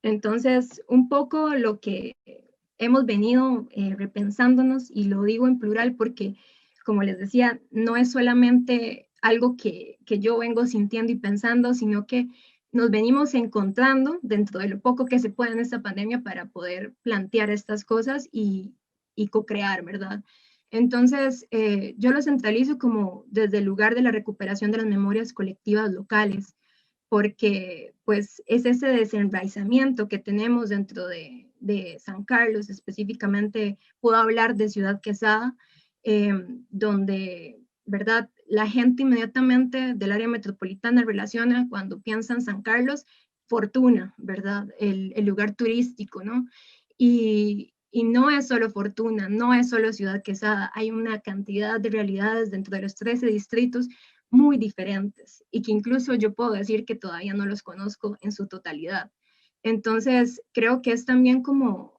Entonces, un poco lo que hemos venido repensándonos, y lo digo en plural porque, como les decía, no es solamente algo que yo vengo sintiendo y pensando, sino que nos venimos encontrando dentro de lo poco que se puede en esta pandemia para poder plantear estas cosas y co-crear, ¿verdad? Entonces, yo lo centralizo como desde el lugar de la recuperación de las memorias colectivas locales, porque pues es ese desenraizamiento que tenemos dentro de San Carlos, específicamente puedo hablar de Ciudad Quesada, donde, ¿verdad? La gente inmediatamente del área metropolitana relaciona cuando piensa en San Carlos, Fortuna, ¿verdad? El lugar turístico, ¿no? Y no es solo Fortuna, no es solo Ciudad Quesada, hay una cantidad de realidades dentro de los 13 distritos muy diferentes y que incluso yo puedo decir que todavía no los conozco en su totalidad. Entonces, creo que es también como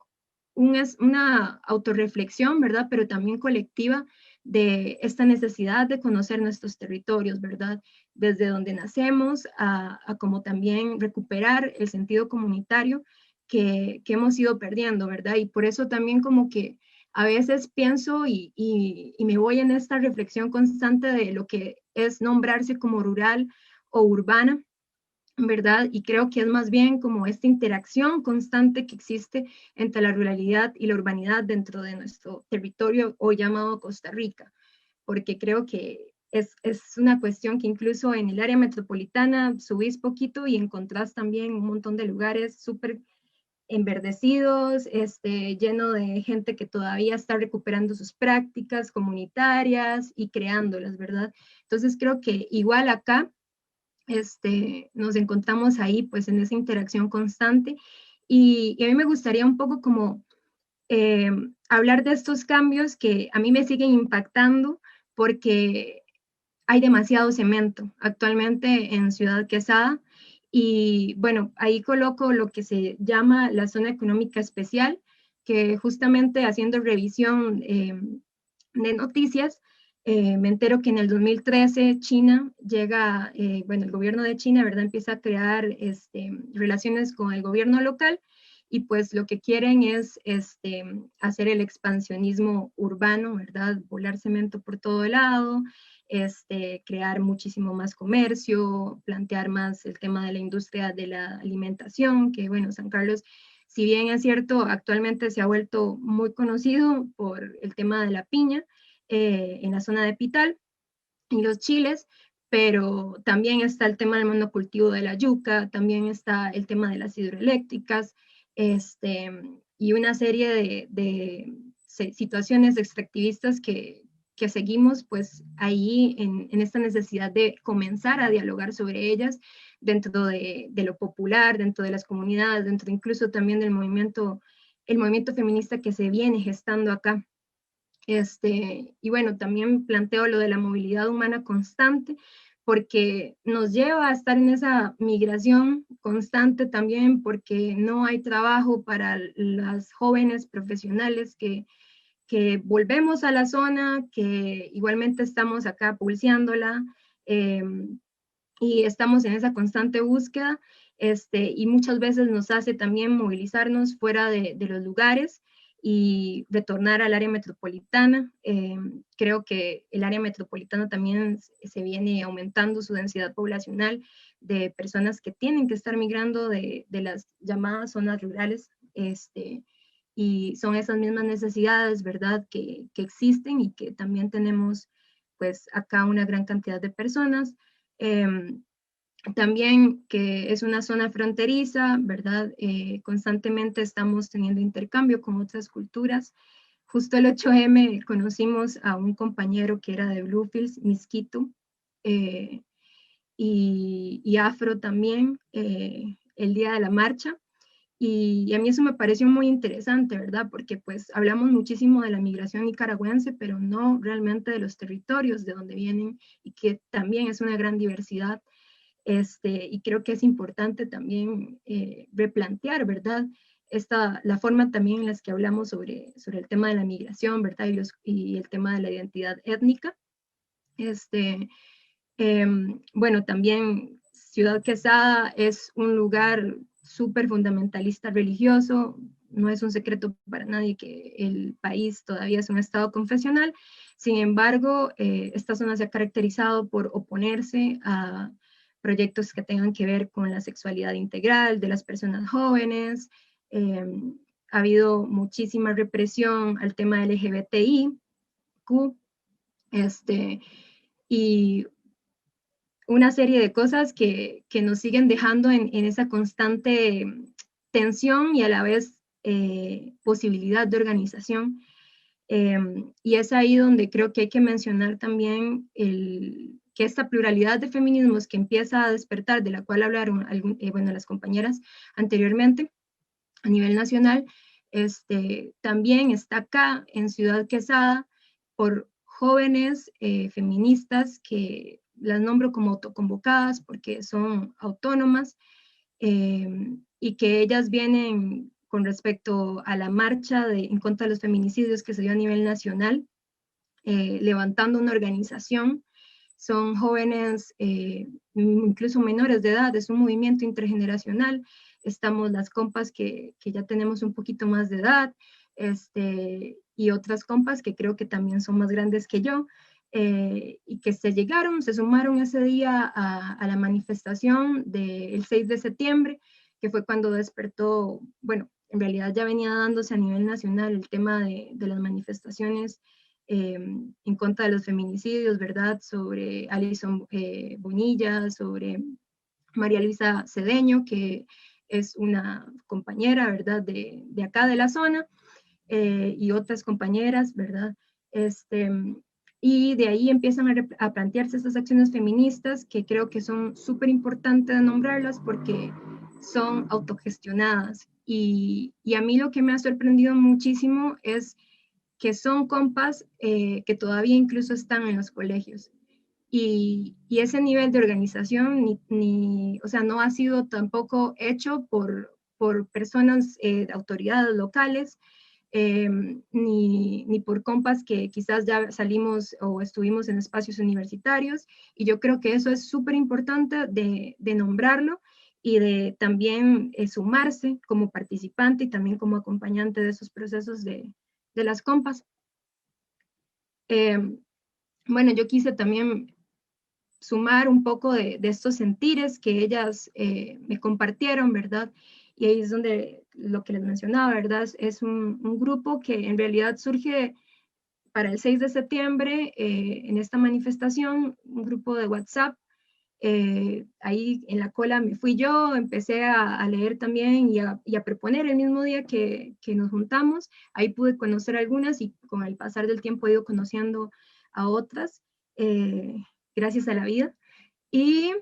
una autorreflexión, ¿verdad? Pero también colectiva de esta necesidad de conocer nuestros territorios, ¿verdad? Desde donde nacemos a como también recuperar el sentido comunitario que hemos ido perdiendo, ¿verdad? Y por eso también como que a veces pienso y me voy en esta reflexión constante de lo que es nombrarse como rural o urbana, ¿verdad? Y creo que es más bien como esta interacción constante que existe entre la ruralidad y la urbanidad dentro de nuestro territorio hoy llamado Costa Rica, porque creo que es una cuestión que incluso en el área metropolitana subís poquito y encontrás también un montón de lugares súper enverdecidos, lleno de gente que todavía está recuperando sus prácticas comunitarias y creándolas, ¿verdad? Entonces creo que igual acá nos encontramos ahí pues en esa interacción constante y a mí me gustaría un poco como hablar de estos cambios que a mí me siguen impactando porque hay demasiado cemento actualmente en Ciudad Quesada y bueno, ahí coloco lo que se llama la zona económica especial, que justamente haciendo revisión de noticias, me entero que en el 2013 China llega, bueno, el gobierno de China, ¿verdad? Empieza a crear relaciones con el gobierno local y pues lo que quieren es hacer el expansionismo urbano, ¿verdad? Volar cemento por todo lado, crear muchísimo más comercio, plantear más el tema de la industria de la alimentación, que bueno, San Carlos, si bien es cierto, actualmente se ha vuelto muy conocido por el tema de la piña en la zona de Pital y los chiles, pero también está el tema del monocultivo de la yuca, también está el tema de las hidroeléctricas, y una serie de situaciones extractivistas que seguimos pues ahí en esta necesidad de comenzar a dialogar sobre ellas dentro de lo popular, dentro de las comunidades, dentro incluso también del movimiento, el movimiento feminista que se viene gestando acá. Y bueno, también planteo lo de la movilidad humana constante, porque nos lleva a estar en esa migración constante también, porque no hay trabajo para las jóvenes profesionales que volvemos a la zona, que igualmente estamos acá pulseándola, y estamos en esa constante búsqueda, y muchas veces nos hace también movilizarnos fuera de los lugares y retornar al área metropolitana. Creo que el área metropolitana también se viene aumentando su densidad poblacional de personas que tienen que estar migrando de las llamadas zonas rurales, y son esas mismas necesidades, ¿verdad?, que existen y que también tenemos, pues, acá una gran cantidad de personas. También que es una zona fronteriza, ¿verdad? Constantemente estamos teniendo intercambio con otras culturas. Justo el 8M conocimos a un compañero que era de Bluefields, Miskito, y afro también, el día de la marcha. Y a mí eso me pareció muy interesante, ¿verdad? Porque pues hablamos muchísimo de la migración nicaragüense, pero no realmente de los territorios de donde vienen y que también es una gran diversidad. Y creo que es importante también replantear, ¿verdad? La forma también en la que hablamos sobre el tema de la migración, ¿verdad? Y el tema de la identidad étnica. Bueno, también Ciudad Quesada es un lugar súper fundamentalista religioso. No es un secreto para nadie que el país todavía es un estado confesional. Sin embargo, esta zona se ha caracterizado por oponerse a proyectos que tengan que ver con la sexualidad integral de las personas jóvenes. Ha habido muchísima represión al tema LGBTI, y una serie de cosas que nos siguen dejando en esa constante tensión y a la vez posibilidad de organización. Y es ahí donde creo que hay que mencionar también que esta pluralidad de feminismos que empieza a despertar, de la cual hablaron bueno, las compañeras anteriormente a nivel nacional, también está acá en Ciudad Quesada por jóvenes feministas que las nombro como autoconvocadas porque son autónomas, y que ellas vienen con respecto a la marcha en contra de los feminicidios que se dio a nivel nacional, levantando una organización. Son jóvenes, incluso menores de edad, es un movimiento intergeneracional. Estamos las compas que ya tenemos un poquito más de edad, y otras compas que creo que también son más grandes que yo, y que se sumaron ese día a la manifestación del 6 de septiembre, que fue cuando despertó, bueno, en realidad ya venía dándose a nivel nacional el tema de las manifestaciones en contra de los feminicidios, ¿verdad? Sobre Alison Bonilla, sobre María Luisa Cedeño, que es una compañera, ¿verdad? De acá de la zona, y otras compañeras, ¿verdad? Y de ahí empiezan a plantearse estas acciones feministas que creo que son súper importantes de nombrarlas porque son autogestionadas. Y a mí lo que me ha sorprendido muchísimo es que son compas que todavía incluso están en los colegios. Y ese nivel de organización o sea, no ha sido tampoco hecho por personas de autoridades locales, ni por compas que quizás ya salimos o estuvimos en espacios universitarios. Y yo creo que eso es súper importante de nombrarlo y de también sumarse como participante y también como acompañante de esos procesos de las compas. Bueno, yo quise también sumar un poco de estos sentires que ellas me compartieron, ¿verdad? Y ahí es donde lo que les mencionaba, ¿verdad? Es un grupo que en realidad surge para el 6 de septiembre en esta manifestación, un grupo de WhatsApp. Ahí en la cola me fui yo, empecé a leer también y a proponer el mismo día que nos juntamos. Ahí pude conocer algunas y con el pasar del tiempo he ido conociendo a otras, gracias a la vida. Y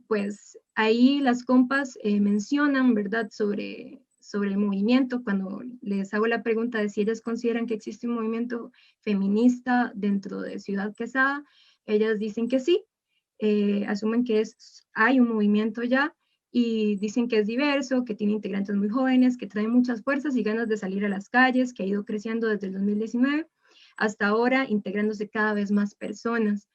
pues ahí las compas mencionan, ¿verdad?, sobre el movimiento. Cuando les hago la pregunta de si ellas consideran que existe un movimiento feminista dentro de Ciudad Quesada, ellas dicen que sí, asumen que hay un movimiento ya y dicen que es diverso, que tiene integrantes muy jóvenes, que trae muchas fuerzas y ganas de salir a las calles, que ha ido creciendo desde el 2019 hasta ahora, integrándose cada vez más personas.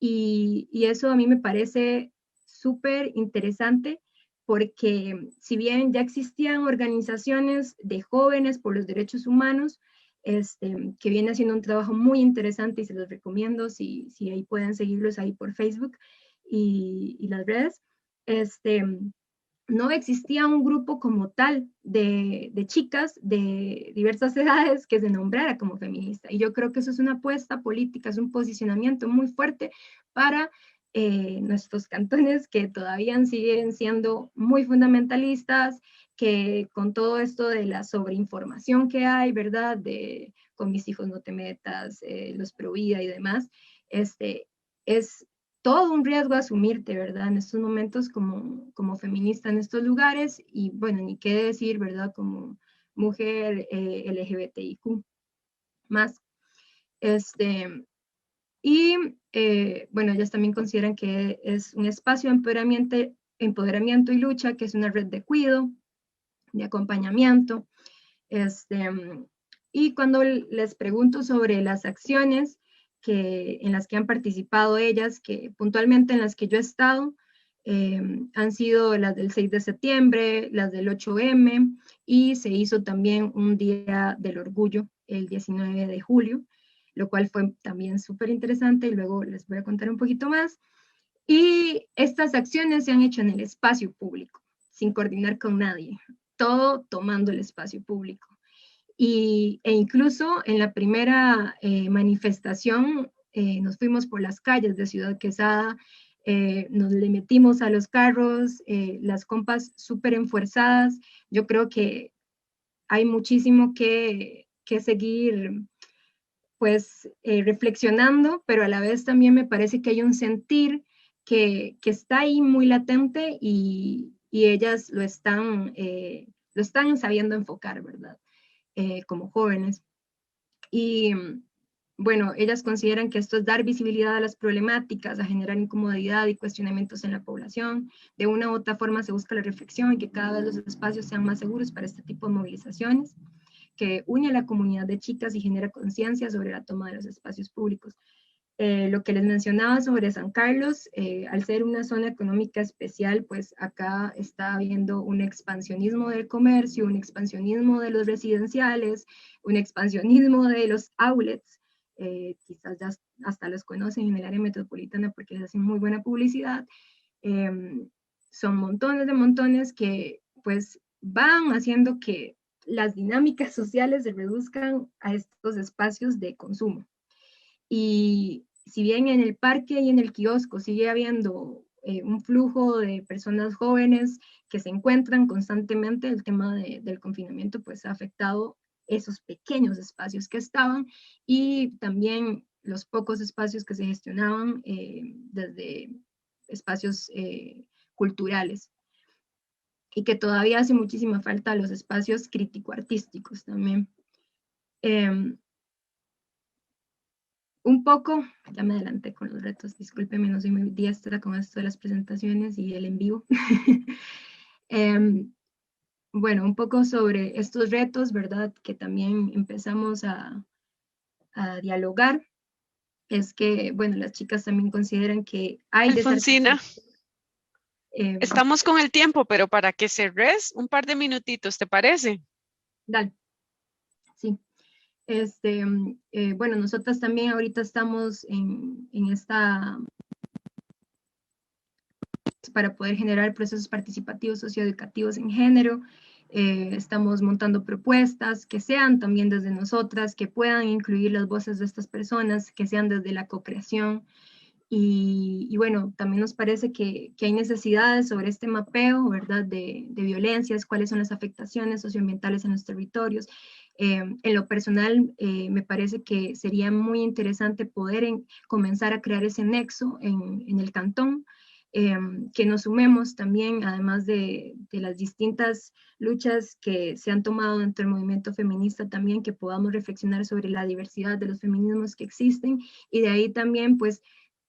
Y eso a mí me parece súper interesante porque si bien ya existían organizaciones de jóvenes por los derechos humanos, que viene haciendo un trabajo muy interesante y se los recomiendo si ahí pueden seguirlos ahí por Facebook y las redes, no existía un grupo como tal de chicas de diversas edades que se nombrara como feminista. Y yo creo que eso es una apuesta política, es un posicionamiento muy fuerte para nuestros cantones que todavía siguen siendo muy fundamentalistas, que con todo esto de la sobreinformación que hay, ¿verdad? De con mis hijos no te metas, los pro vida y demás, es todo un riesgo asumirte, ¿verdad? En estos momentos como feminista en estos lugares y bueno, ni qué decir, ¿verdad? Como mujer LGBTIQ más. Y bueno, ellas también consideran que es un espacio de empoderamiento y lucha, que es una red de cuidado, de acompañamiento. Y cuando les pregunto sobre las acciones en las que han participado ellas, que puntualmente en las que yo he estado, han sido las del 6 de septiembre, las del 8M, y se hizo también un Día del Orgullo el 19 de julio, lo cual fue también súper interesante y luego les voy a contar un poquito más. Y estas acciones se han hecho en el espacio público, sin coordinar con nadie, todo tomando el espacio público. E incluso en la primera manifestación nos fuimos por las calles de Ciudad Quesada nos le metimos a los carros, las compas súper enfuerzadas. Yo creo que hay muchísimo que seguir pues reflexionando, pero a la vez también me parece que hay un sentir que está ahí muy latente y ellas lo están sabiendo enfocar, ¿verdad? Como jóvenes. Y bueno, ellas consideran que esto es dar visibilidad a las problemáticas, a generar incomodidad y cuestionamientos en la población. De una u otra forma se busca la reflexión y que cada vez los espacios sean más seguros para este tipo de movilizaciones, que une a la comunidad de chicas y genera conciencia sobre la toma de los espacios públicos. Lo que les mencionaba sobre San Carlos, al ser una zona económica especial, pues acá está habiendo un expansionismo del comercio, un expansionismo de los residenciales, un expansionismo de los outlets, quizás ya hasta los conocen en el área metropolitana porque les hacen muy buena publicidad. Son montones de montones que pues van haciendo que las dinámicas sociales se reduzcan a estos espacios de consumo. Y si bien en el parque y en el kiosco sigue habiendo un flujo de personas jóvenes que se encuentran constantemente, el tema del confinamiento pues ha afectado esos pequeños espacios que estaban y también los pocos espacios que se gestionaban desde espacios culturales, y que todavía hace muchísima falta los espacios crítico-artísticos también. Un poco, ya me adelanté con los retos, discúlpeme, no soy muy diestra con esto de las presentaciones y el en vivo. Bueno, un poco sobre estos retos, ¿verdad? Que también empezamos a dialogar. Es que, bueno, las chicas también consideran que hay Alfonsina, desartificación. estamos con el tiempo, pero para que cerres un par de minutitos, ¿te parece? Dale, sí. Bueno, nosotras también ahorita estamos en esta, para poder generar procesos participativos socioeducativos en género. Estamos montando propuestas que sean también desde nosotras, que puedan incluir las voces de estas personas, que sean desde la co-creación. Y bueno, también nos parece que hay necesidades sobre este mapeo, ¿verdad? De violencias, cuáles son las afectaciones socioambientales en los territorios. En lo personal, me parece que sería muy interesante poder comenzar a crear ese nexo en el cantón, que nos sumemos también, además de las distintas luchas que se han tomado dentro del movimiento feminista, también que podamos reflexionar sobre la diversidad de los feminismos que existen, y de ahí también, pues,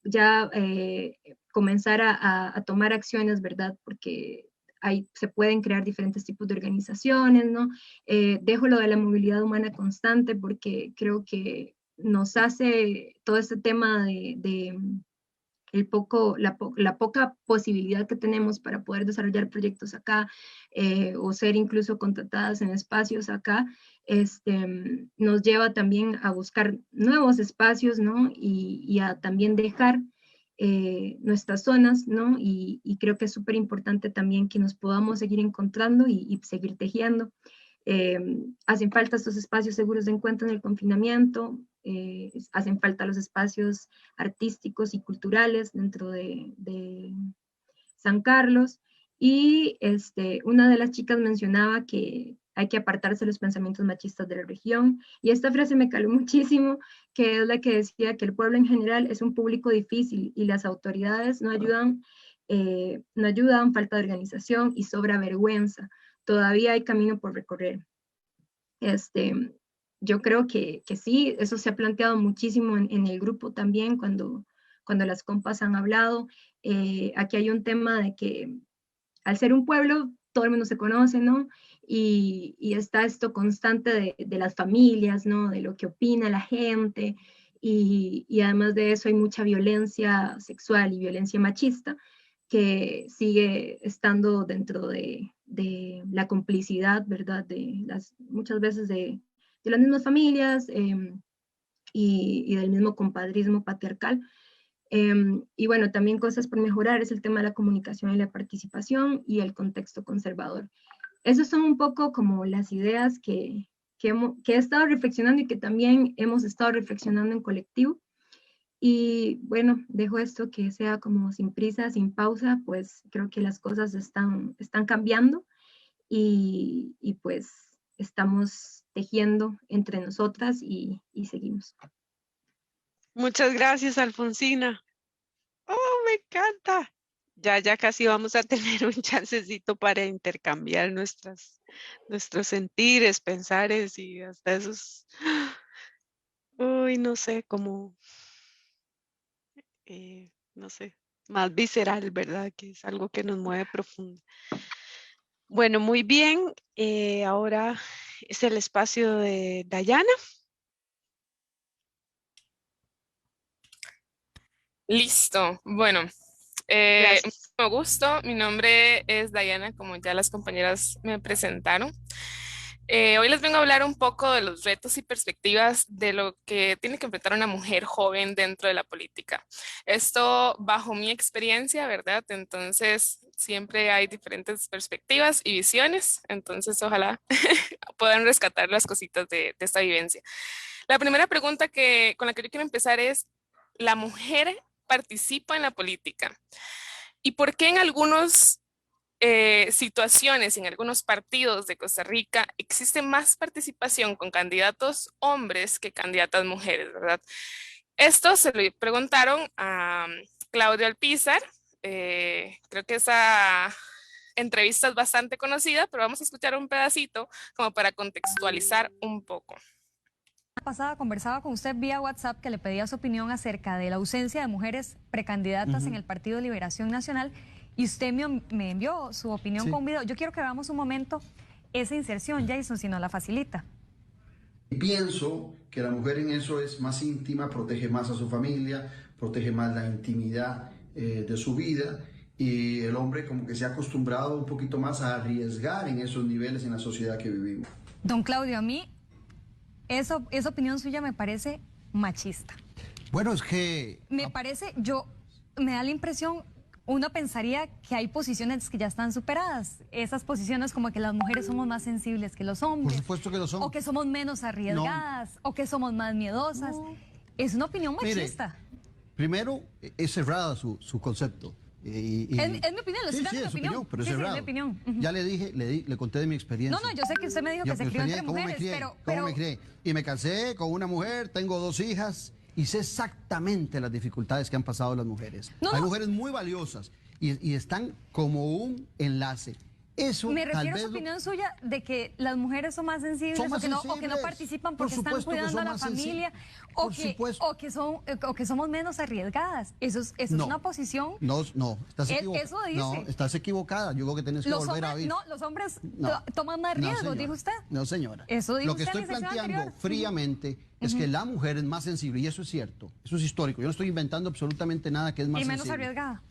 ya comenzar a tomar acciones, ¿verdad? Porque se pueden crear diferentes tipos de organizaciones, ¿no? Dejo lo de la movilidad humana constante porque creo que nos hace todo este tema de la poca posibilidad que tenemos para poder desarrollar proyectos acá o ser incluso contratadas en espacios acá, nos lleva también a buscar nuevos espacios, ¿no? Y a también dejar nuestras zonas, ¿no? Y creo que es súper importante también que nos podamos seguir encontrando y seguir tejiendo. Hacen falta estos espacios seguros de encuentro en el confinamiento, hacen falta los espacios artísticos y culturales dentro de San Carlos, y una de las chicas mencionaba que hay que apartarse de los pensamientos machistas de la región, y esta frase me caló muchísimo, que es la que decía que el pueblo en general es un público difícil y las autoridades no ayudan, falta de organización y sobra vergüenza. Todavía hay camino por recorrer. Yo creo que sí, eso se ha planteado muchísimo en el grupo también cuando las compas han hablado. Aquí hay un tema de que al ser un pueblo, todo el mundo se conoce, ¿no? Y está esto constante de las familias, ¿no? De lo que opina la gente. Y además de eso hay mucha violencia sexual y violencia machista que sigue estando dentro de la complicidad, ¿verdad? Muchas veces de las mismas familias y del mismo compadrismo patriarcal. Y bueno, también cosas por mejorar es el tema de la comunicación y la participación y el contexto conservador. Esas son un poco como las ideas que he estado reflexionando y que también hemos estado reflexionando en colectivo. Y bueno, dejo esto que sea como sin prisa, sin pausa, pues creo que las cosas están cambiando y pues estamos tejiendo entre nosotras y seguimos. Muchas gracias, Alfonsina. ¡Oh, me encanta! Ya casi vamos a tener un chancecito para intercambiar nuestros sentires, pensares y hasta esos, uy, no sé, como, no sé, más visceral, ¿verdad? Que es algo que nos mueve profundo. Bueno, muy bien. Ahora es el espacio de Dayana. Listo. Bueno, Gracias. mucho gusto. Mi nombre es Dayana, como ya las compañeras me presentaron. Hoy les vengo a hablar un poco de los retos y perspectivas de lo que tiene que enfrentar una mujer joven dentro de la política. Esto bajo mi experiencia, ¿verdad? Entonces, siempre hay diferentes perspectivas y visiones. Entonces, ojalá puedan rescatar las cositas de esta vivencia. La primera pregunta con la que yo quiero empezar es, ¿la mujer participa en la política? ¿Y por qué en algunas situaciones, en algunos partidos de Costa Rica, existe más participación con candidatos hombres que candidatas mujeres, ¿verdad? Esto se lo preguntaron a Claudio Alpizar. Creo que esa entrevista es bastante conocida, pero vamos a escuchar un pedacito como para contextualizar un poco. Pasada conversaba con usted vía WhatsApp que le pedía su opinión acerca de la ausencia de mujeres precandidatas en el Partido de Liberación Nacional y usted me envió su opinión con un video. Yo quiero que veamos un momento esa inserción, Jason, si nos la facilita. Pienso que la mujer en eso es más íntima, protege más a su familia, protege más la intimidad de su vida, y el hombre como que se ha acostumbrado un poquito más a arriesgar en esos niveles en la sociedad que vivimos. Don Claudio, a mí esa opinión suya me parece machista. Bueno, es que... Me da la impresión, uno pensaría que hay posiciones que ya están superadas. Esas posiciones como que las mujeres somos más sensibles que los hombres. Por supuesto que lo somos. O que somos menos arriesgadas, o que somos más miedosas. No. Es una opinión machista. Mire, primero, es cerrada su concepto. Es mi opinión, sí, es mi opinión, pero es cerrado. Es mi opinión. Ya le dije, le conté de mi experiencia. No, yo sé que usted me dijo que se crió entre mujeres, ¿Cómo me crié? Y me casé con una mujer, tengo 2 hijas y sé exactamente las dificultades que han pasado las mujeres. Hay mujeres muy valiosas y están como un enlace. Eso, me refiero a su opinión suya de que las mujeres son más sensibles, o que no participan porque están cuidando a la familia o que somos menos arriesgadas. Eso es una posición. No, estás equivocada. Eso dice. No, estás equivocada. Yo creo que tienes que volver a ver. No, los hombres toman más riesgos, dijo usted. No, señora. Eso dijo Lo que usted estoy planteando fríamente es que la mujer es más sensible, y eso es cierto, eso es histórico. Yo no estoy inventando absolutamente nada que es más sensible. Y menos arriesgada.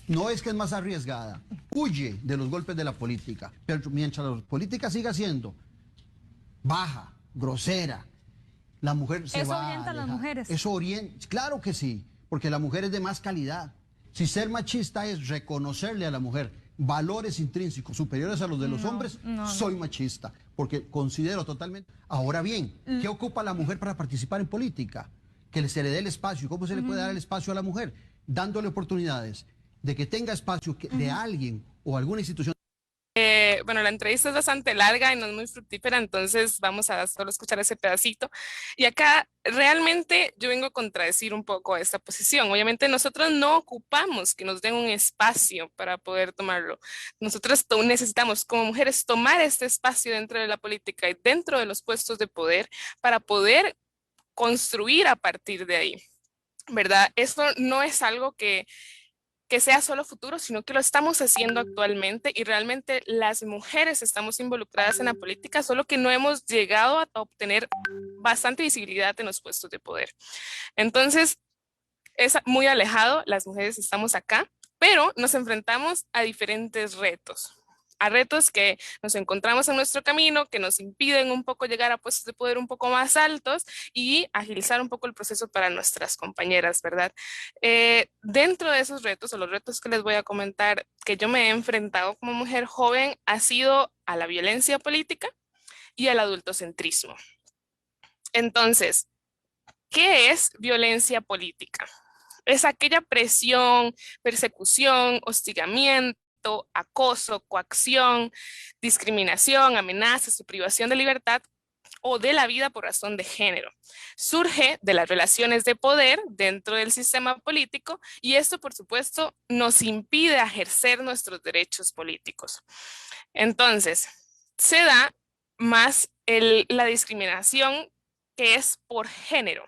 No es que es más arriesgada, huye de los golpes de la política, pero mientras la política siga siendo baja, grosera, la mujer se va a alejar. ¿Eso orienta a las mujeres? Eso orienta, claro que sí, porque la mujer es de más calidad. Si ser machista es reconocerle a la mujer valores intrínsecos superiores a los de los hombres, soy machista, porque considero totalmente... Ahora bien, ¿qué ocupa la mujer para participar en política? Que se le dé el espacio. ¿Cómo se le puede dar el espacio a la mujer? Dándole oportunidades de que tenga espacio de alguien o alguna institución. Bueno, la entrevista es bastante larga y no es muy fructífera, entonces vamos a solo escuchar ese pedacito. Y acá realmente yo vengo a contradecir un poco esta posición. Obviamente nosotros no ocupamos que nos den un espacio para poder tomarlo. Nosotros necesitamos como mujeres tomar este espacio dentro de la política y dentro de los puestos de poder para poder construir a partir de ahí, ¿verdad? Esto no es algo que sea solo futuro, sino que lo estamos haciendo actualmente y realmente las mujeres estamos involucradas en la política, solo que no hemos llegado a obtener bastante visibilidad en los puestos de poder. Entonces, es muy alejado, las mujeres estamos acá, pero nos enfrentamos a diferentes retos. A retos que nos encontramos en nuestro camino, que nos impiden un poco llegar a puestos de poder un poco más altos y agilizar un poco el proceso para nuestras compañeras, ¿verdad? Dentro de esos retos, o los retos que les voy a comentar, que yo me he enfrentado como mujer joven, ha sido a la violencia política y al adultocentrismo. Entonces, ¿qué es violencia política? Es aquella presión, persecución, hostigamiento, acoso, coacción, discriminación, amenazas o privación de libertad o de la vida por razón de género. Surge de las relaciones de poder dentro del sistema político y esto, por supuesto, nos impide ejercer nuestros derechos políticos. Entonces, se da más la discriminación que es por género.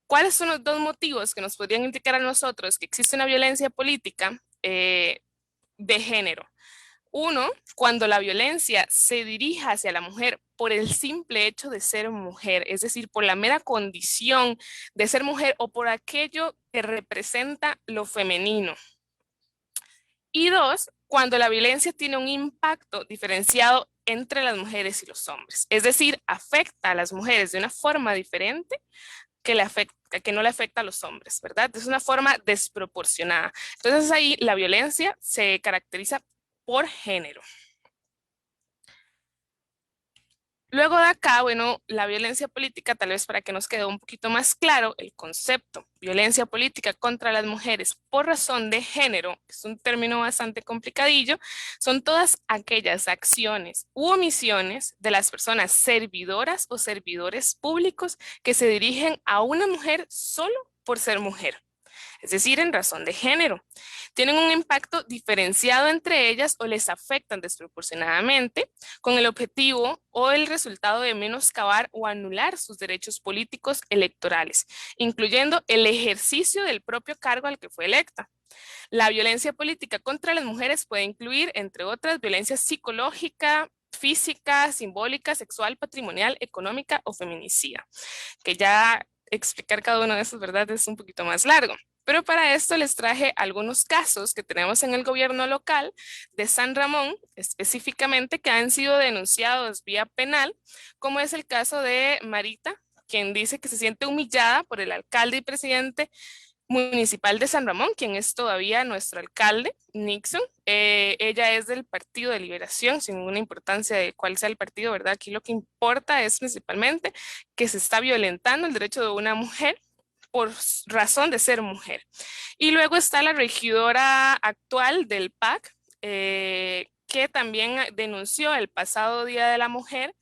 ¿Cuáles son los dos motivos que nos podrían indicar a nosotros que existe una violencia política de género? Uno, cuando la violencia se dirija hacia la mujer por el simple hecho de ser mujer, es decir, por la mera condición de ser mujer o por aquello que representa lo femenino. Y dos, cuando la violencia tiene un impacto diferenciado entre las mujeres y los hombres, es decir, afecta a las mujeres de una forma diferente que no le afecta a los hombres, ¿verdad? Es una forma desproporcionada. Entonces ahí la violencia se caracteriza por género. Luego de acá, bueno, la violencia política, tal vez para que nos quede un poquito más claro el concepto, violencia política contra las mujeres por razón de género, que es un término bastante complicadillo, son todas aquellas acciones u omisiones de las personas servidoras o servidores públicos que se dirigen a una mujer solo por ser mujer, es decir, en razón de género. Tienen un impacto diferenciado entre ellas o les afectan desproporcionadamente con el objetivo o el resultado de menoscabar o anular sus derechos políticos electorales, incluyendo el ejercicio del propio cargo al que fue electa. La violencia política contra las mujeres puede incluir, entre otras, violencia psicológica, física, simbólica, sexual, patrimonial, económica o feminicida, que ya explicar cada uno de esos, ¿verdad?, es un poquito más largo. Pero para esto les traje algunos casos que tenemos en el gobierno local de San Ramón, específicamente, que han sido denunciados vía penal, como es el caso de Marita, quien dice que se siente humillada por el alcalde y presidente municipal de San Ramón, quien es todavía nuestro alcalde, Nixon. Ella es del Partido de Liberación, sin ninguna importancia de cuál sea el partido, ¿verdad? Aquí lo que importa es principalmente que se está violentando el derecho de una mujer por razón de ser mujer. Y luego está la regidora actual del PAC, que también denunció el pasado Día de la Mujer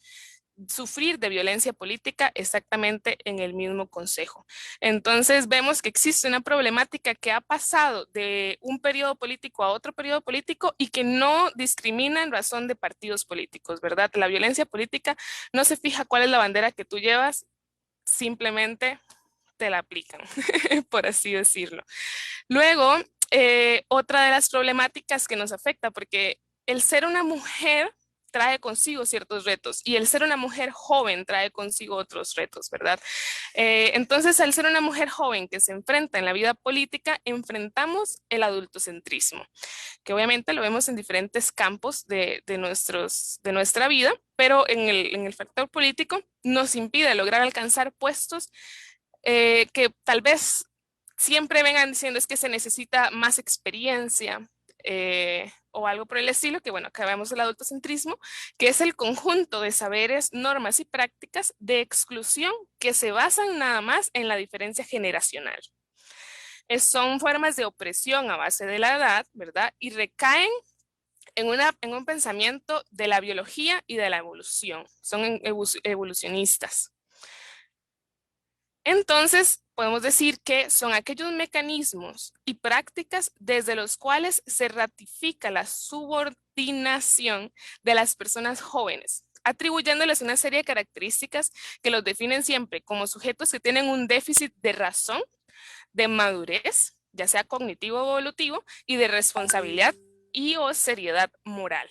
sufrir de violencia política exactamente en el mismo consejo. Entonces vemos que existe una problemática que ha pasado de un periodo político a otro periodo político y que no discrimina en razón de partidos políticos, ¿verdad? La violencia política no se fija cuál es la bandera que tú llevas, simplemente te la aplican, por así decirlo. Luego, otra de las problemáticas que nos afecta, porque el ser una mujer trae consigo ciertos retos y el ser una mujer joven trae consigo otros retos, ¿verdad? Entonces, al ser una mujer joven que se enfrenta en la vida política, enfrentamos el adultocentrismo, que obviamente lo vemos en diferentes campos de nuestra vida, pero en el factor político nos impide lograr alcanzar puestos que tal vez siempre vengan diciendo es que se necesita más experiencia o algo por el estilo, que bueno, acá vemos el adultocentrismo, que es el conjunto de saberes, normas y prácticas de exclusión que se basan nada más en la diferencia generacional. Son formas de opresión a base de la edad, ¿verdad? Y recaen en un pensamiento de la biología y de la evolución. Son evolucionistas. Entonces, podemos decir que son aquellos mecanismos y prácticas desde los cuales se ratifica la subordinación de las personas jóvenes, atribuyéndoles una serie de características que los definen siempre como sujetos que tienen un déficit de razón, de madurez, ya sea cognitivo o evolutivo, y de responsabilidad y o seriedad moral.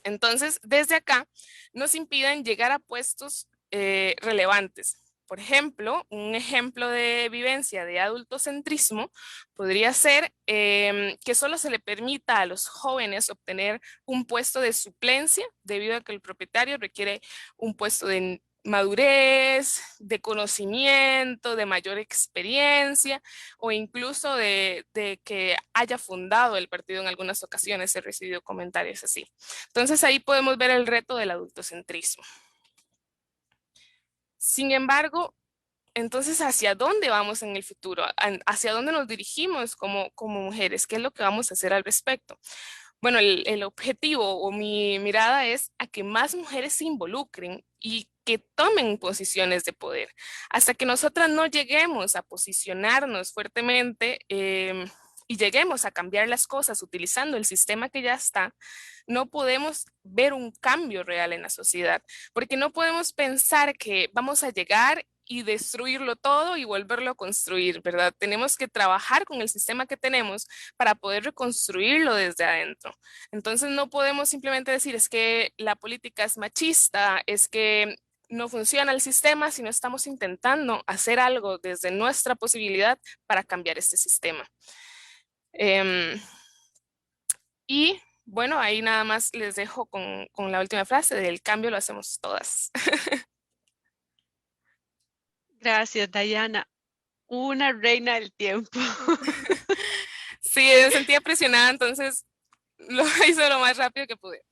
Entonces, desde acá nos impiden llegar a puestos relevantes. Por ejemplo, un ejemplo de vivencia de adultocentrismo podría ser que solo se le permita a los jóvenes obtener un puesto de suplencia debido a que el propietario requiere un puesto de madurez, de conocimiento, de mayor experiencia o incluso de que haya fundado el partido en algunas ocasiones. He recibido comentarios así. Entonces ahí podemos ver el reto del adultocentrismo. Sin embargo, Entonces, ¿hacia dónde vamos en el futuro? ¿Hacia dónde nos dirigimos como mujeres? ¿Qué es lo que vamos a hacer al respecto? Bueno, el objetivo o mi mirada es a que más mujeres se involucren y que tomen posiciones de poder. Hasta que nosotras no lleguemos a posicionarnos fuertemente y lleguemos a cambiar las cosas utilizando el sistema que ya está, no podemos ver un cambio real en la sociedad, porque no podemos pensar que vamos a llegar y destruirlo todo y volverlo a construir, ¿verdad? Tenemos que trabajar con el sistema que tenemos para poder reconstruirlo desde adentro. Entonces no podemos simplemente decir es que la política es machista, es que no funciona el sistema, sino estamos intentando hacer algo desde nuestra posibilidad para cambiar este sistema. Y bueno, ahí nada más les dejo con la última frase, del cambio lo hacemos todas. Gracias, Dayana. Una reina del tiempo. Sí, me sentía presionada, entonces lo hice lo más rápido que pude.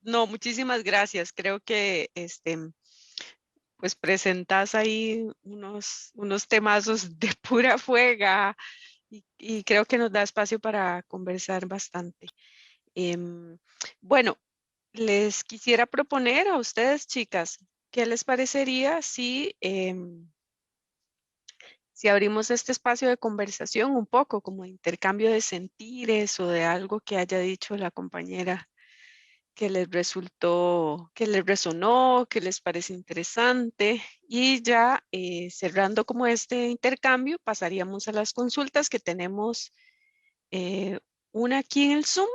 No, muchísimas gracias. Creo que pues presentas ahí unos temazos de pura fuega y creo que nos da espacio para conversar bastante. Bueno, les quisiera proponer a ustedes, chicas, ¿qué les parecería si abrimos este espacio de conversación un poco, como intercambio de sentires o de algo que haya dicho la compañera que les resultó, que les resonó, que les parece interesante? Y ya cerrando como este intercambio, pasaríamos a las consultas que tenemos, una aquí en el Zoom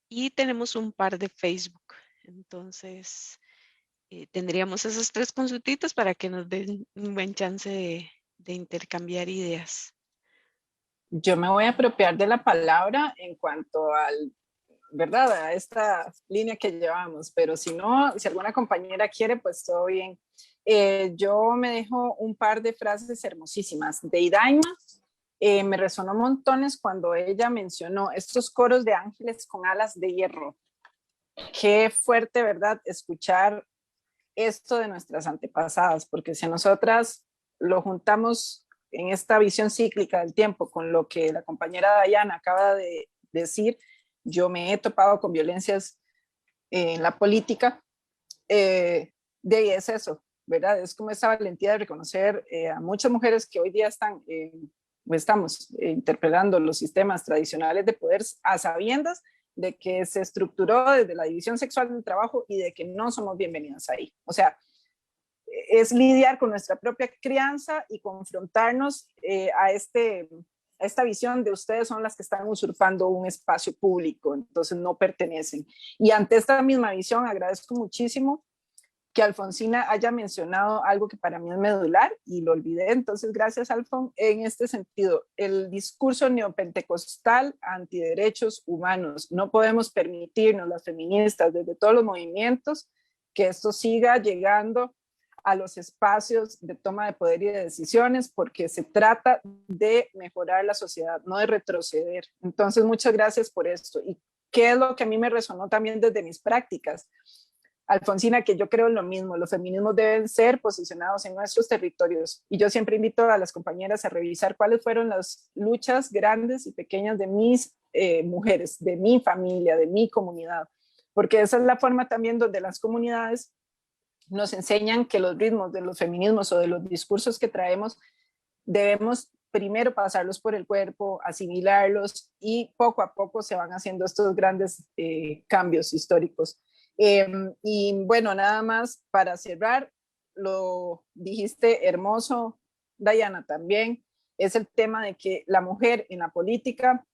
y tenemos un par de Facebook. Entonces, tendríamos esas 3 consultitas para que nos den un buen chance de intercambiar ideas. Yo me voy a apropiar de la palabra en cuanto al, ¿verdad? A esta línea que llevamos, pero si no, si alguna compañera quiere, pues todo bien. Yo me dejo un par de frases hermosísimas de Idaima. Me resonó montones cuando ella mencionó estos coros de ángeles con alas de hierro. Qué fuerte, ¿verdad? Escuchar esto de nuestras antepasadas, porque si nosotras lo juntamos en esta visión cíclica del tiempo con lo que la compañera Dayana acaba de decir, yo me he topado con violencias en la política, de ahí es eso, ¿verdad? Es como esa valentía de reconocer a muchas mujeres que hoy día estamos interpelando los sistemas tradicionales de poder a sabiendas de que se estructuró desde la división sexual del trabajo y de que no somos bienvenidas ahí. O sea, es lidiar con nuestra propia crianza y confrontarnos a esta visión de ustedes son las que están usurpando un espacio público, entonces no pertenecen. Y ante esta misma visión agradezco muchísimo que Alfonsina haya mencionado algo que para mí es medular y lo olvidé, entonces gracias Alfon, en este sentido, el discurso neopentecostal antiderechos humanos, no podemos permitirnos las feministas desde todos los movimientos que esto siga llegando a los espacios de toma de poder y de decisiones, porque se trata de mejorar la sociedad, no de retroceder. Entonces, muchas gracias por esto. ¿Y qué es lo que a mí me resonó también desde mis prácticas? Alfonsina, que yo creo en lo mismo, los feminismos deben ser posicionados en nuestros territorios. Y yo siempre invito a las compañeras a revisar cuáles fueron las luchas grandes y pequeñas de mis mujeres, de mi familia, de mi comunidad, porque esa es la forma también donde las comunidades nos enseñan que los ritmos de los feminismos o de los discursos que traemos debemos primero pasarlos por el cuerpo, asimilarlos y poco a poco se van haciendo estos grandes cambios históricos. Y bueno, nada más para cerrar, lo dijiste hermoso, Dayana, también, es el tema de que la mujer en la política,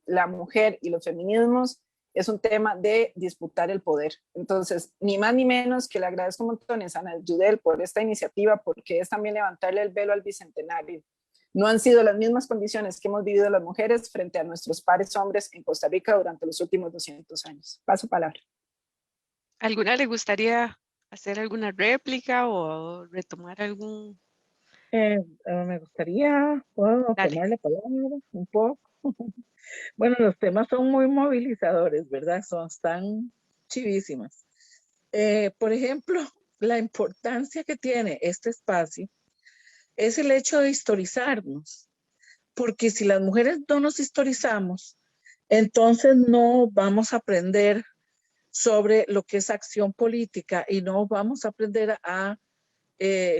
la mujer y los feminismos, es un tema de disputar el poder. Entonces, ni más ni menos que le agradezco montones a Ana Yudel por esta iniciativa, porque es también levantarle el velo al bicentenario. No han sido las mismas condiciones que hemos vivido las mujeres frente a nuestros pares hombres en Costa Rica durante los últimos 200 años. Paso palabra. ¿Alguna le gustaría hacer alguna réplica o retomar algún? Me gustaría, ¿puedo tomar la palabra un poco? Bueno, los temas son muy movilizadores, ¿verdad? Están chivísimas. Por ejemplo, la importancia que tiene este espacio es el hecho de historizarnos, porque si las mujeres no nos historizamos, entonces no vamos a aprender sobre lo que es acción política y no vamos a aprender a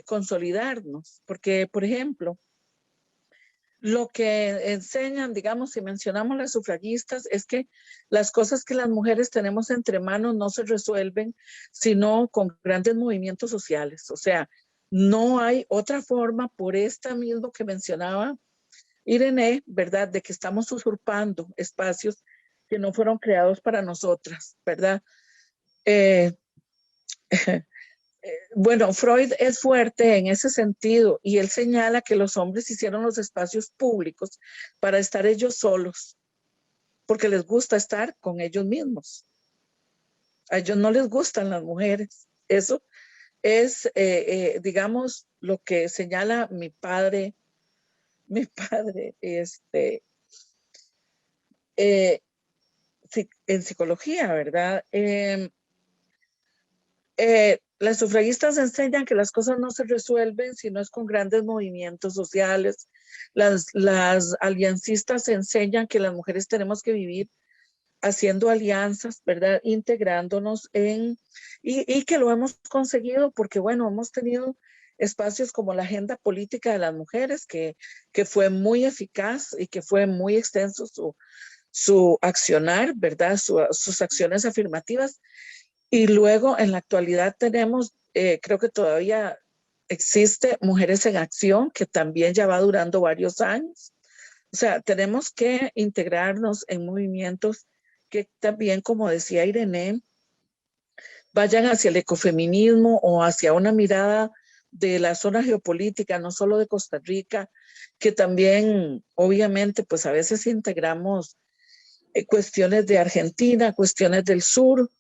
consolidarnos, porque, por ejemplo, lo que enseñan, digamos, si mencionamos las sufragistas, es que las cosas que las mujeres tenemos entre manos no se resuelven sino con grandes movimientos sociales. O sea, no hay otra forma por esta mismo que mencionaba Irene, ¿verdad? De que estamos usurpando espacios que no fueron creados para nosotras, ¿verdad? Bueno, Freud es fuerte en ese sentido y él señala que los hombres hicieron los espacios públicos para estar ellos solos, porque les gusta estar con ellos mismos. A ellos no les gustan las mujeres. Eso es, digamos, lo que señala mi padre, en psicología, ¿verdad? Las sufragistas enseñan que las cosas no se resuelven si no es con grandes movimientos sociales. Las aliancistas enseñan que las mujeres tenemos que vivir haciendo alianzas, ¿verdad? Integrándonos y que lo hemos conseguido porque, bueno, hemos tenido espacios como la agenda política de las mujeres, que fue muy eficaz y que fue muy extenso su accionar, ¿verdad? Sus acciones afirmativas. Y luego en la actualidad tenemos, creo que todavía existe Mujeres en Acción, que también ya va durando varios años. O sea, tenemos que integrarnos en movimientos que también, como decía Irene, vayan hacia el ecofeminismo o hacia una mirada de la zona geopolítica, no solo de Costa Rica, que también obviamente pues a veces integramos cuestiones de Argentina, cuestiones del sur,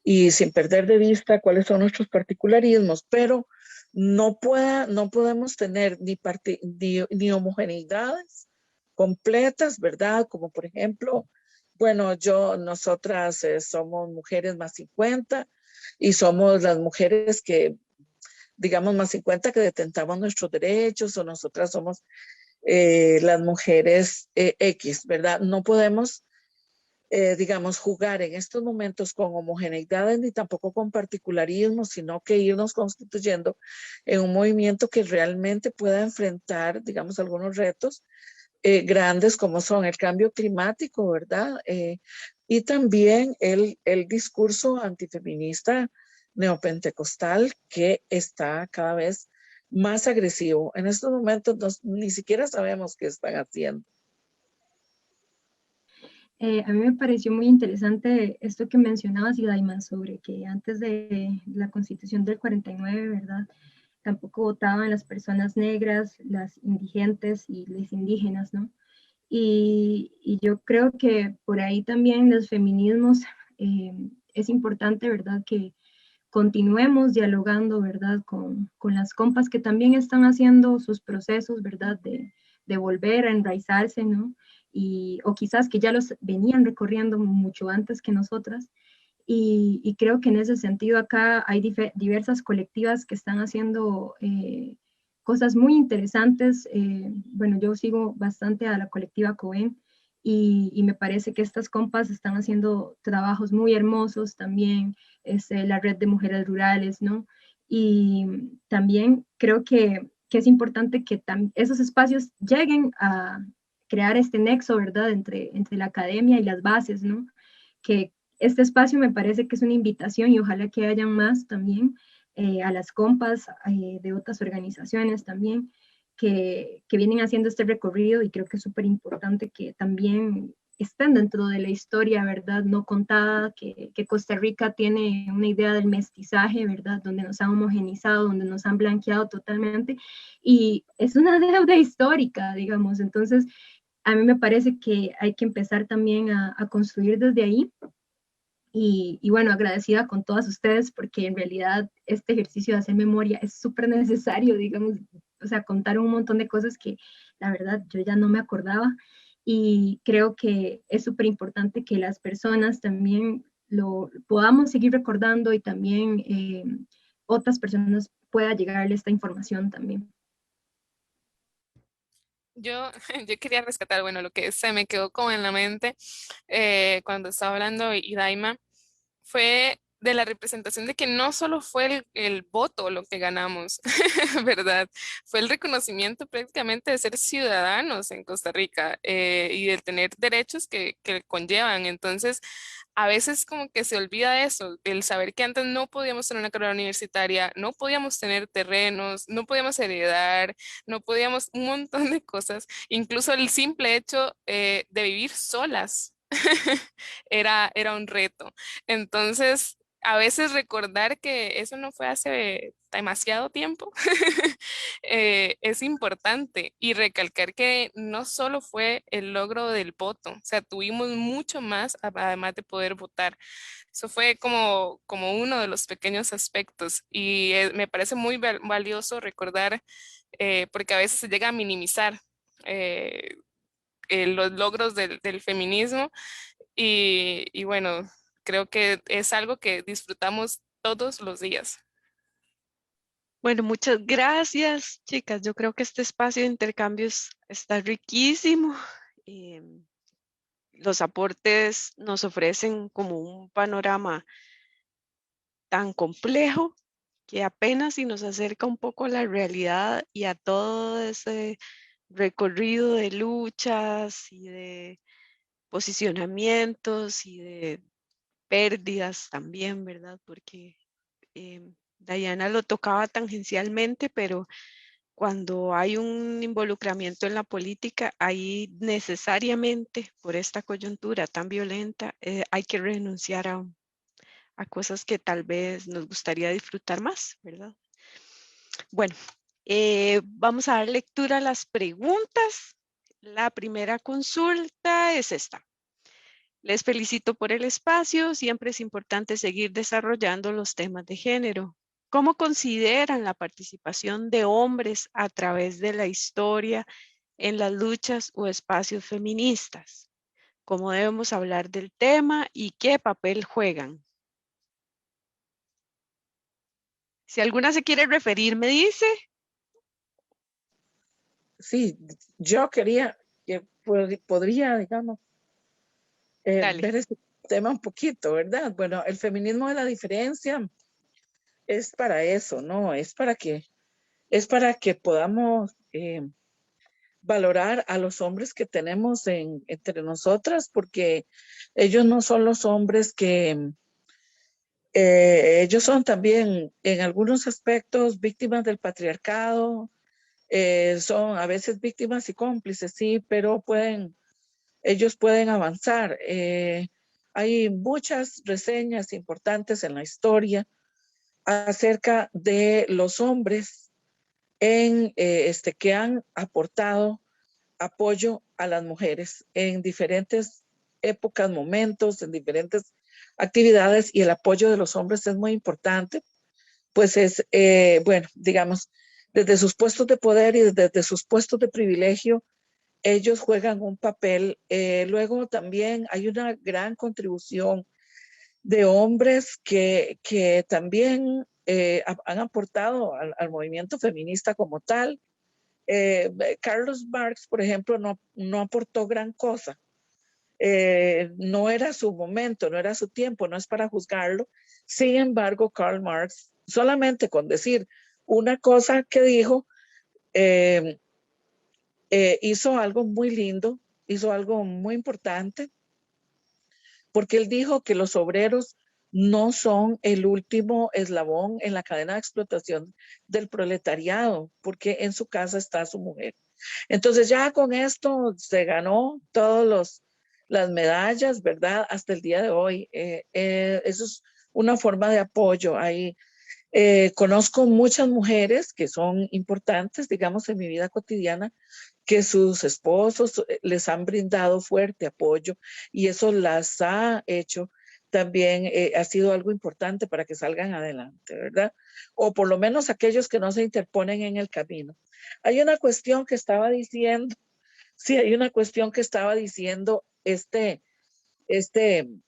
y sin perder de vista cuáles son nuestros particularismos, pero no podemos tener ni homogeneidades completas, ¿verdad? Como por ejemplo, bueno, nosotras somos mujeres más 50 y somos las mujeres que, digamos, más 50 que detentamos nuestros derechos, o nosotras somos las mujeres X, ¿verdad? No podemos digamos, jugar en estos momentos con homogeneidades ni tampoco con particularismos, sino que irnos constituyendo en un movimiento que realmente pueda enfrentar, digamos, algunos retos grandes como son el cambio climático, ¿verdad? Y también el discurso antifeminista neopentecostal que está cada vez más agresivo. En estos momentos ni siquiera sabemos qué están haciendo. A mí me pareció muy interesante esto que mencionabas, Idaima, sobre que antes de la Constitución del 49, ¿verdad? Tampoco votaban las personas negras, las indigentes y las indígenas, ¿no? Y yo creo que por ahí también los feminismos es importante, ¿verdad? Que continuemos dialogando, ¿verdad? Con las compas que también están haciendo sus procesos, ¿verdad? De volver a enraizarse, ¿no? O quizás que ya los venían recorriendo mucho antes que nosotras. Y creo que en ese sentido acá hay diversas colectivas que están haciendo cosas muy interesantes. Bueno, yo sigo bastante a la colectiva Cohen y me parece que estas compas están haciendo trabajos muy hermosos también, la red de mujeres rurales, ¿no? Y también creo que es importante que esos espacios lleguen a crear este nexo, ¿verdad?, entre la academia y las bases, ¿no? Que este espacio me parece que es una invitación y ojalá que hayan más también a las compas de otras organizaciones también que vienen haciendo este recorrido y creo que es súper importante que también estén dentro de la historia, ¿verdad?, no contada, que Costa Rica tiene una idea del mestizaje, ¿verdad?, donde nos han homogenizado, donde nos han blanqueado totalmente y es una deuda histórica, digamos. Entonces, a mí me parece que hay que empezar también a construir desde ahí. Y bueno, agradecida con todas ustedes porque en realidad este ejercicio de hacer memoria es súper necesario, digamos, o sea, contar un montón de cosas que la verdad yo ya no me acordaba y creo que es súper importante que las personas también lo podamos seguir recordando y también otras personas pueda llegarle esta información también. Yo quería rescatar, bueno, lo que se me quedó como en la mente cuando estaba hablando Idaima, fue de la representación de que no solo fue el voto lo que ganamos, ¿verdad? Fue el reconocimiento prácticamente de ser ciudadanos en Costa Rica y de tener derechos que conllevan. Entonces, a veces como que se olvida eso, el saber que antes no podíamos tener una carrera universitaria, no podíamos tener terrenos, no podíamos heredar, no podíamos un montón de cosas, incluso el simple hecho de vivir solas era un reto. Entonces, a veces recordar que eso no fue hace demasiado tiempo es importante y recalcar que no solo fue el logro del voto, o sea, tuvimos mucho más además de poder votar. Eso fue como uno de los pequeños aspectos y me parece muy valioso recordar porque a veces se llega a minimizar los logros del feminismo y bueno, creo que es algo que disfrutamos todos los días. Bueno, muchas gracias, chicas. Yo creo que este espacio de intercambios está riquísimo. Los aportes nos ofrecen como un panorama tan complejo que apenas si nos acerca un poco a la realidad y a todo ese recorrido de luchas y de posicionamientos y de pérdidas también, ¿verdad? Porque Diana lo tocaba tangencialmente, pero cuando hay un involucramiento en la política, ahí necesariamente por esta coyuntura tan violenta hay que renunciar a cosas que tal vez nos gustaría disfrutar más, ¿verdad? Bueno, vamos a dar lectura a las preguntas. La primera consulta es esta. Les felicito por el espacio. Siempre es importante seguir desarrollando los temas de género. ¿Cómo consideran la participación de hombres a través de la historia en las luchas o espacios feministas? ¿Cómo debemos hablar del tema y qué papel juegan? Si alguna se quiere referir, me dice. Sí, yo quería, que podría, digamos, ver este tema un poquito, ¿verdad? Bueno, el feminismo de la diferencia es para eso, ¿no? Es para que podamos valorar a los hombres que tenemos entre nosotras, porque ellos no son los hombres que ellos son también en algunos aspectos víctimas del patriarcado, son a veces víctimas y cómplices, sí, pero ellos pueden avanzar. Hay muchas reseñas importantes en la historia acerca de los hombres que han aportado apoyo a las mujeres en diferentes épocas, momentos, en diferentes actividades, y el apoyo de los hombres es muy importante, pues es, bueno, digamos, desde sus puestos de poder y desde sus puestos de privilegio, ellos juegan un papel. Luego también hay una gran contribución de hombres que también han aportado al movimiento feminista como tal. Carlos Marx, por ejemplo, no aportó gran cosa. No era su momento, no era su tiempo, no es para juzgarlo. Sin embargo, Karl Marx, solamente con decir una cosa que dijo, hizo algo muy lindo, hizo algo muy importante, porque él dijo que los obreros no son el último eslabón en la cadena de explotación del proletariado, porque en su casa está su mujer. Entonces ya con esto se ganó todas las medallas, ¿verdad? Hasta el día de hoy. Eso es una forma de apoyo ahí. Conozco muchas mujeres que son importantes, digamos, en mi vida cotidiana, que sus esposos les han brindado fuerte apoyo y eso las ha hecho también, ha sido algo importante para que salgan adelante, ¿verdad? O por lo menos aquellos que no se interponen en el camino. Hay una cuestión que estaba diciendo, sí, hay una cuestión que estaba diciendo este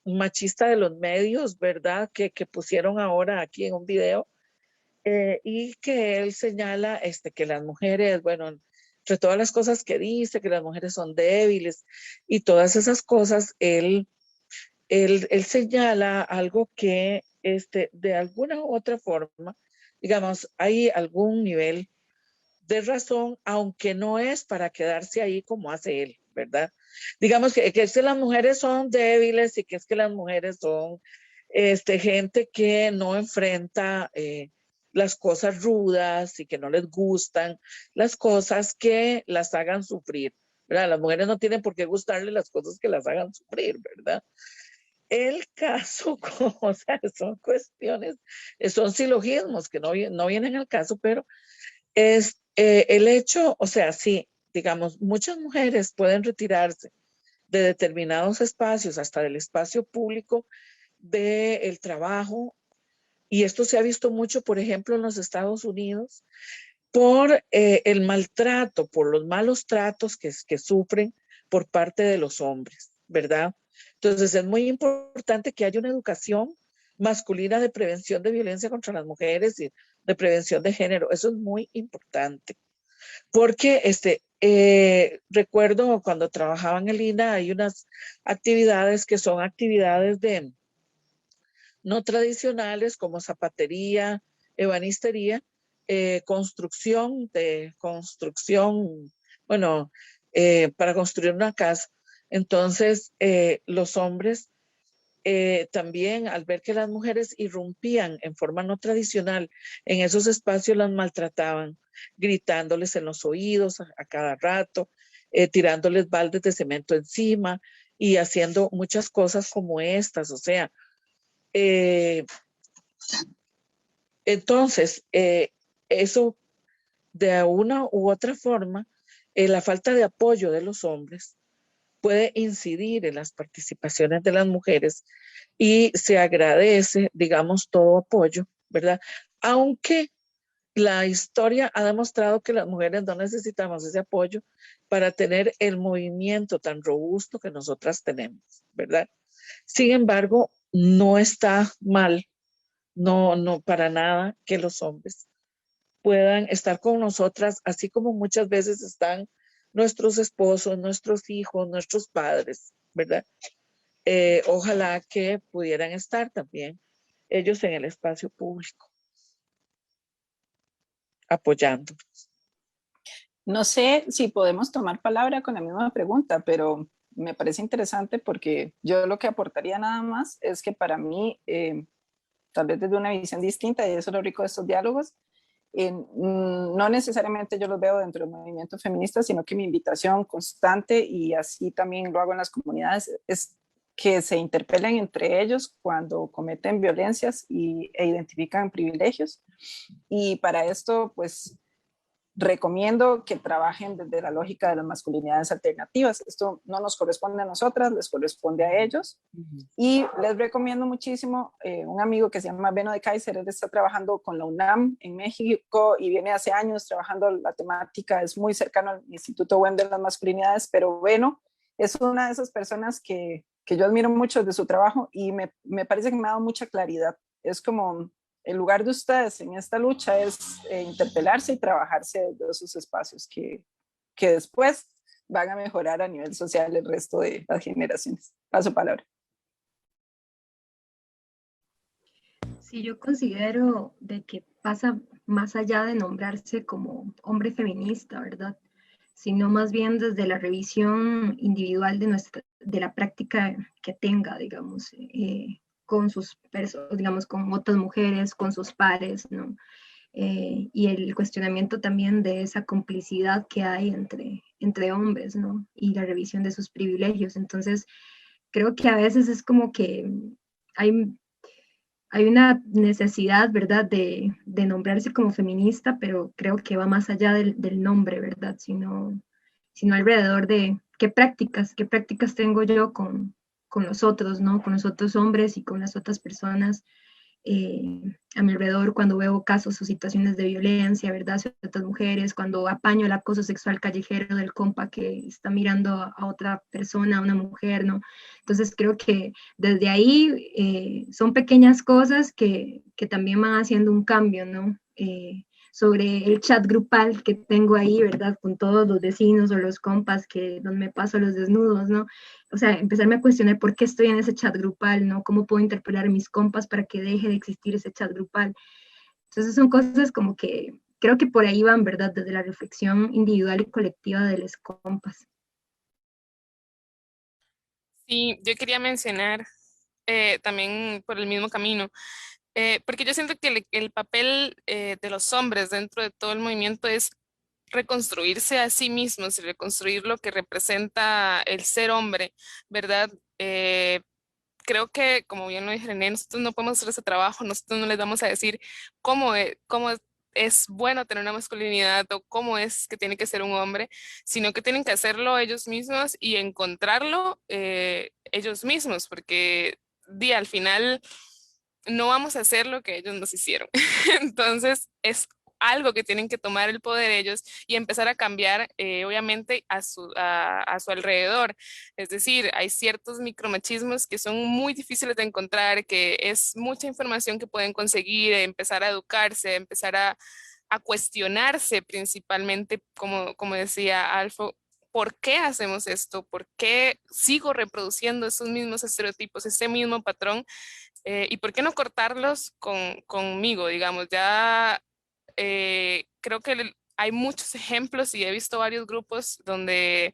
machista de los medios, ¿verdad? Que pusieron ahora aquí en un video, y que él señala que las mujeres, bueno, entre todas las cosas que dice, que las mujeres son débiles y todas esas cosas, él señala algo que de alguna u otra forma, digamos, hay algún nivel de razón, aunque no es para quedarse ahí como hace él, ¿verdad? Digamos que es que las mujeres son débiles y que es que las mujeres son gente que no enfrenta las cosas rudas y que no les gustan las cosas que las hagan sufrir, ¿verdad? Las mujeres no tienen por qué gustarle las cosas que las hagan sufrir, ¿verdad? El caso, o sea, son cuestiones, son silogismos que no vienen al caso, pero es el hecho, o sea, sí, digamos, muchas mujeres pueden retirarse de determinados espacios, hasta del espacio público, del trabajo, y esto se ha visto mucho, por ejemplo, en los Estados Unidos, por el maltrato, por los malos tratos que sufren por parte de los hombres, ¿verdad? Entonces es muy importante que haya una educación masculina de prevención de violencia contra las mujeres y de prevención de género. Eso es muy importante. Porque recuerdo cuando trabajaba en el INA, hay unas actividades que son actividades no tradicionales como zapatería, ebanistería, construcción, bueno, para construir una casa. Entonces, los hombres también, al ver que las mujeres irrumpían en forma no tradicional en esos espacios, las maltrataban, gritándoles en los oídos a cada rato, tirándoles baldes de cemento encima y haciendo muchas cosas como estas. O sea, entonces, eso de una u otra forma, la falta de apoyo de los hombres puede incidir en las participaciones de las mujeres y se agradece, digamos, todo apoyo, ¿verdad? Aunque la historia ha demostrado que las mujeres no necesitamos ese apoyo para tener el movimiento tan robusto que nosotras tenemos, ¿verdad? Sin embargo, no está mal, no para nada, que los hombres puedan estar con nosotras, así como muchas veces están nuestros esposos, nuestros hijos, nuestros padres, ¿verdad? Ojalá que pudieran estar también ellos en el espacio público, apoyándonos. No sé si podemos tomar palabra con la misma pregunta, pero me parece interesante porque yo lo que aportaría nada más es que para mí, tal vez desde una visión distinta, y eso es lo rico de estos diálogos, no necesariamente yo los veo dentro del movimiento feminista, sino que mi invitación constante, y así también lo hago en las comunidades, es que se interpelen entre ellos cuando cometen violencias e identifican privilegios. Y para esto, pues, recomiendo que trabajen desde la lógica de las masculinidades alternativas. Esto no nos corresponde a nosotras, les corresponde a ellos. Y les recomiendo muchísimo un amigo que se llama Beno de Kaiser. Él está trabajando con la UNAM en México y viene hace años trabajando la temática, es muy cercano al Instituto WEM de las Masculinidades, pero Beno es una de esas personas que yo admiro mucho de su trabajo y me parece que me ha dado mucha claridad. Es como el lugar de ustedes en esta lucha es interpelarse y trabajarse de esos espacios que después van a mejorar a nivel social el resto de las generaciones. Paso palabra. Sí, yo considero de que pasa más allá de nombrarse como hombre feminista, ¿verdad? Sino más bien desde la revisión individual de la práctica que tenga, digamos, con digamos, con otras mujeres, con sus pares, ¿no? Y el cuestionamiento también de esa complicidad que hay entre hombres, ¿no? Y la revisión de sus privilegios. Entonces, creo que a veces es como que hay una necesidad, ¿verdad?, de nombrarse como feminista, pero creo que va más allá del nombre, ¿verdad?, sino alrededor de qué prácticas tengo yo con los otros, ¿no?, con los otros hombres y con las otras personas a mi alrededor cuando veo casos o situaciones de violencia, ¿verdad?, hacia otras mujeres, cuando apaño el acoso sexual callejero del compa que está mirando a otra persona, a una mujer, ¿no? Entonces creo que desde ahí son pequeñas cosas que también van haciendo un cambio, ¿no? sobre el chat grupal que tengo ahí, ¿verdad? Con todos los vecinos o los compas donde me paso los desnudos, ¿no? O sea, empezarme a cuestionar por qué estoy en ese chat grupal, ¿no? ¿Cómo puedo interpelar a mis compas para que deje de existir ese chat grupal? Entonces son cosas como que creo que por ahí van, ¿verdad? Desde la reflexión individual y colectiva de los compas. Sí, yo quería mencionar también por el mismo camino, porque yo siento que el papel de los hombres dentro de todo el movimiento es reconstruirse a sí mismos y reconstruir lo que representa el ser hombre, ¿verdad? Creo que, como bien lo dije René, nosotros no podemos hacer ese trabajo, nosotros no les vamos a decir cómo es bueno tener una masculinidad o cómo es que tiene que ser un hombre, sino que tienen que hacerlo ellos mismos y encontrarlo ellos mismos, porque al final no vamos a hacer lo que ellos nos hicieron. Entonces es algo que tienen que tomar el poder ellos y empezar a cambiar, obviamente, a su alrededor. Es decir, hay ciertos micromachismos que son muy difíciles de encontrar, que es mucha información que pueden conseguir, empezar a educarse, empezar a cuestionarse principalmente, como decía Alfo, ¿por qué hacemos esto? ¿Por qué sigo reproduciendo esos mismos estereotipos, ese mismo patrón? ¿Y por qué no cortarlos conmigo? Digamos, ya creo que hay muchos ejemplos y he visto varios grupos donde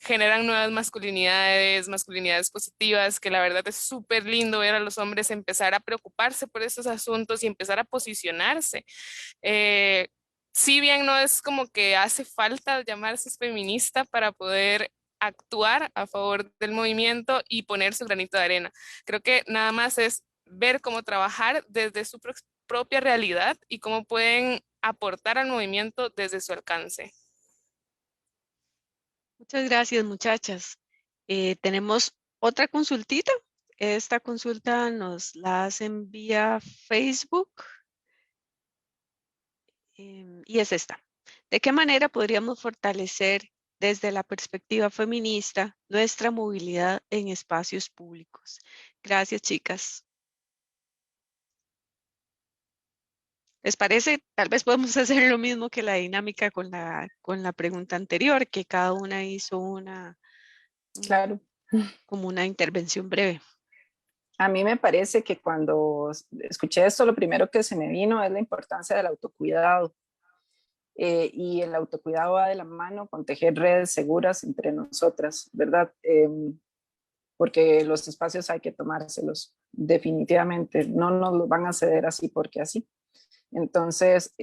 generan nuevas masculinidades positivas, que la verdad es súper lindo ver a los hombres empezar a preocuparse por estos asuntos y empezar a posicionarse. Eh, si bien no es como que hace falta llamarse feminista para poder actuar a favor del movimiento y poner su granito de arena. Creo que nada más es ver cómo trabajar desde su propia realidad y cómo pueden aportar al movimiento desde su alcance. Muchas gracias, muchachas. Tenemos otra consultita. Esta consulta nos la hacen vía Facebook. Y es esta. ¿De qué manera podríamos fortalecer desde la perspectiva feminista nuestra movilidad en espacios públicos? Gracias, chicas. ¿Les parece? Tal vez podemos hacer lo mismo que la dinámica con la pregunta anterior, que cada una hizo Claro. como una intervención breve. A mí me parece que cuando escuché esto, lo primero que se me vino es la importancia del autocuidado. Y el autocuidado va de la mano con tejer redes seguras entre nosotras, ¿verdad? Porque los espacios hay que tomárselos, definitivamente. No nos los van a ceder así porque así. Entonces,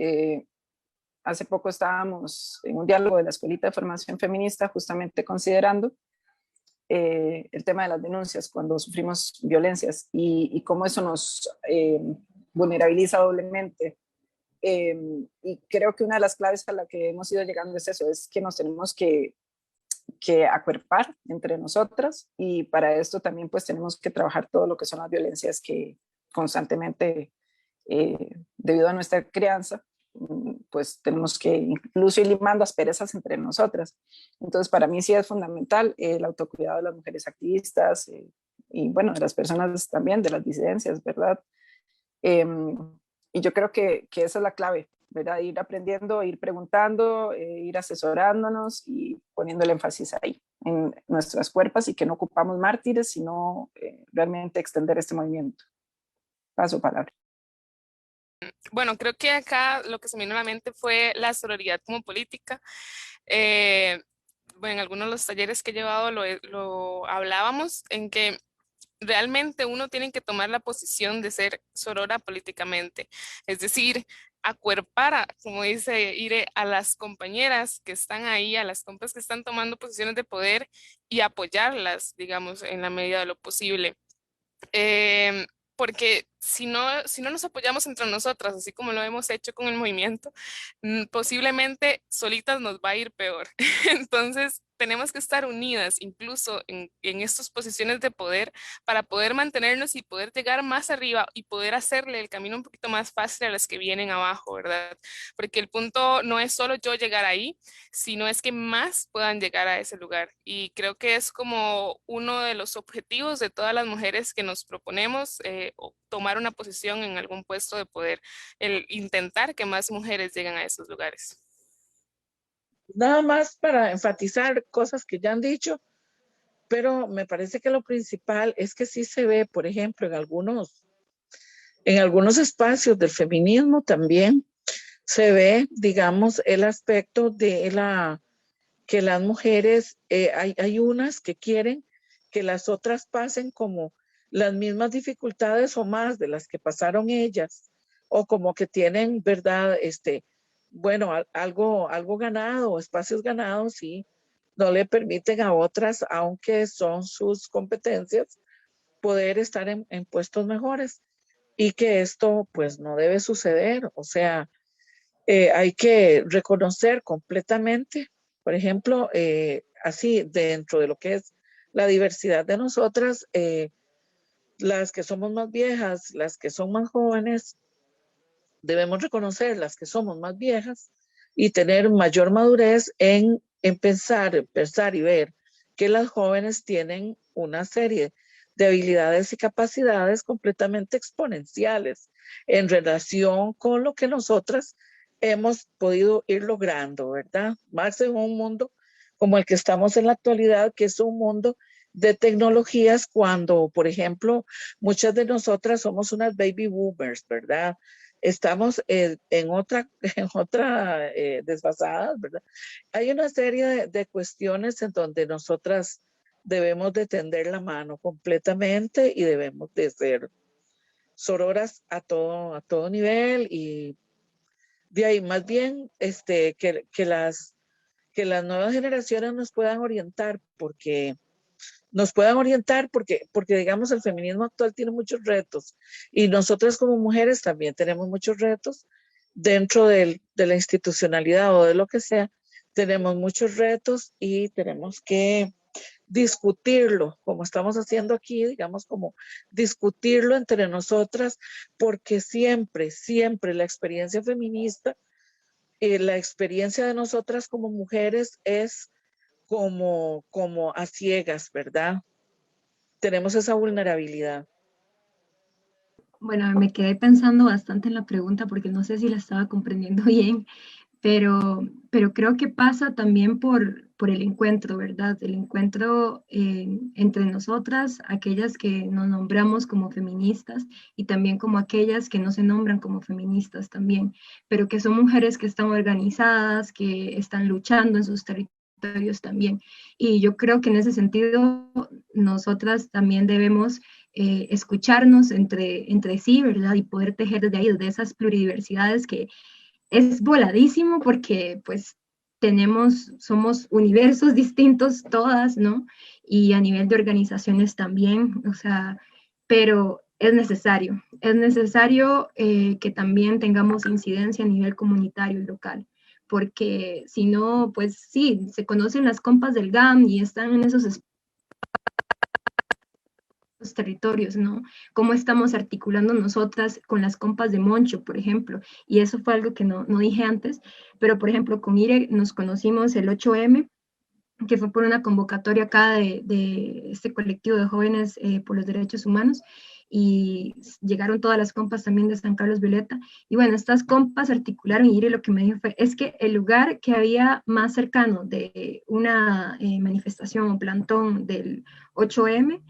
hace poco estábamos en un diálogo de la Escuelita de Formación Feminista justamente considerando el tema de las denuncias cuando sufrimos violencias y cómo eso nos vulnerabiliza doblemente. Y creo que una de las claves a la que hemos ido llegando es eso, es que nos tenemos que acuerpar entre nosotras, y para esto también pues tenemos que trabajar todo lo que son las violencias que constantemente, debido a nuestra crianza, pues tenemos que incluso ir limando asperezas entre nosotras. Entonces para mí sí es fundamental el autocuidado de las mujeres activistas y bueno, de las personas también, de las disidencias, ¿verdad? Y yo creo que esa es la clave, ¿verdad? Ir aprendiendo, ir preguntando, ir asesorándonos y poniendo el énfasis ahí, en nuestras cuerpos, y que no ocupamos mártires, sino realmente extender este movimiento. Paso palabra. Bueno, creo que acá lo que se me vino a la mente fue la sororidad como política. Bueno, en algunos de los talleres que he llevado lo hablábamos en que realmente uno tiene que tomar la posición de ser sorora políticamente, es decir, acuerpar, como dice Ire, a las compañeras que están ahí, a las compas que están tomando posiciones de poder y apoyarlas, digamos, en la medida de lo posible. Porque si no nos apoyamos entre nosotras, así como lo hemos hecho con el movimiento, posiblemente solitas nos va a ir peor. Entonces, tenemos que estar unidas incluso en estas posiciones de poder para poder mantenernos y poder llegar más arriba y poder hacerle el camino un poquito más fácil a las que vienen abajo, ¿verdad? Porque el punto no es solo yo llegar ahí, sino es que más puedan llegar a ese lugar. Y creo que es como uno de los objetivos de todas las mujeres que nos proponemos tomar una posición en algún puesto de poder, el intentar que más mujeres lleguen a esos lugares. Nada más para enfatizar cosas que ya han dicho, pero me parece que lo principal es que sí se ve, por ejemplo, en algunos espacios del feminismo también se ve, digamos, el aspecto de que las mujeres, hay unas que quieren que las otras pasen como las mismas dificultades o más de las que pasaron ellas, o como que tienen, ¿verdad? Bueno, algo ganado, espacios ganados, y no le permiten a otras, aunque son sus competencias, poder estar en puestos mejores, y que esto pues no debe suceder. O sea, hay que reconocer completamente, por ejemplo, así dentro de lo que es la diversidad de nosotras, las que somos más viejas, las que son más jóvenes, debemos reconocer las que somos más viejas y tener mayor madurez en pensar y ver que las jóvenes tienen una serie de habilidades y capacidades completamente exponenciales en relación con lo que nosotras hemos podido ir logrando, ¿verdad? Más en un mundo como el que estamos en la actualidad, que es un mundo de tecnologías, cuando, por ejemplo, muchas de nosotras somos unas baby boomers, ¿verdad? Estamos en otra desfasadas, ¿verdad? Hay una serie de cuestiones en donde nosotras debemos de tender la mano completamente y debemos de ser sororas a todo nivel, y de ahí más bien que las nuevas generaciones nos puedan orientar, porque digamos el feminismo actual tiene muchos retos, y nosotras como mujeres también tenemos muchos retos dentro de la institucionalidad o de lo que sea. Tenemos muchos retos y tenemos que discutirlo, como estamos haciendo aquí, digamos, como discutirlo entre nosotras, porque siempre la experiencia feminista, la experiencia de nosotras como mujeres es como a ciegas, ¿verdad? Tenemos esa vulnerabilidad. Bueno, me quedé pensando bastante en la pregunta porque no sé si la estaba comprendiendo bien, pero creo que pasa también por el encuentro, ¿verdad? El encuentro entre nosotras, aquellas que nos nombramos como feministas, y también como aquellas que no se nombran como feministas también, pero que son mujeres que están organizadas, que están luchando en sus territorios también. Y yo creo que en ese sentido nosotras también debemos escucharnos entre sí, ¿verdad? Y poder tejer desde ahí, de esas pluridiversidades que es voladísimo, porque pues somos universos distintos todas, ¿no? Y a nivel de organizaciones también, o sea, pero es necesario que también tengamos incidencia a nivel comunitario y local, porque si no, pues sí, se conocen las compas del GAM y están en esos territorios, ¿no? Cómo estamos articulando nosotras con las compas de Moncho, por ejemplo, y eso fue algo que no dije antes, pero por ejemplo con Ire nos conocimos el 8M, que fue por una convocatoria acá de este colectivo de jóvenes por los derechos humanos, y llegaron todas las compas también de San Carlos Violeta, y bueno, estas compas articularon, y Ire lo que me dijo fue, es que el lugar que había más cercano de una manifestación o plantón del 8M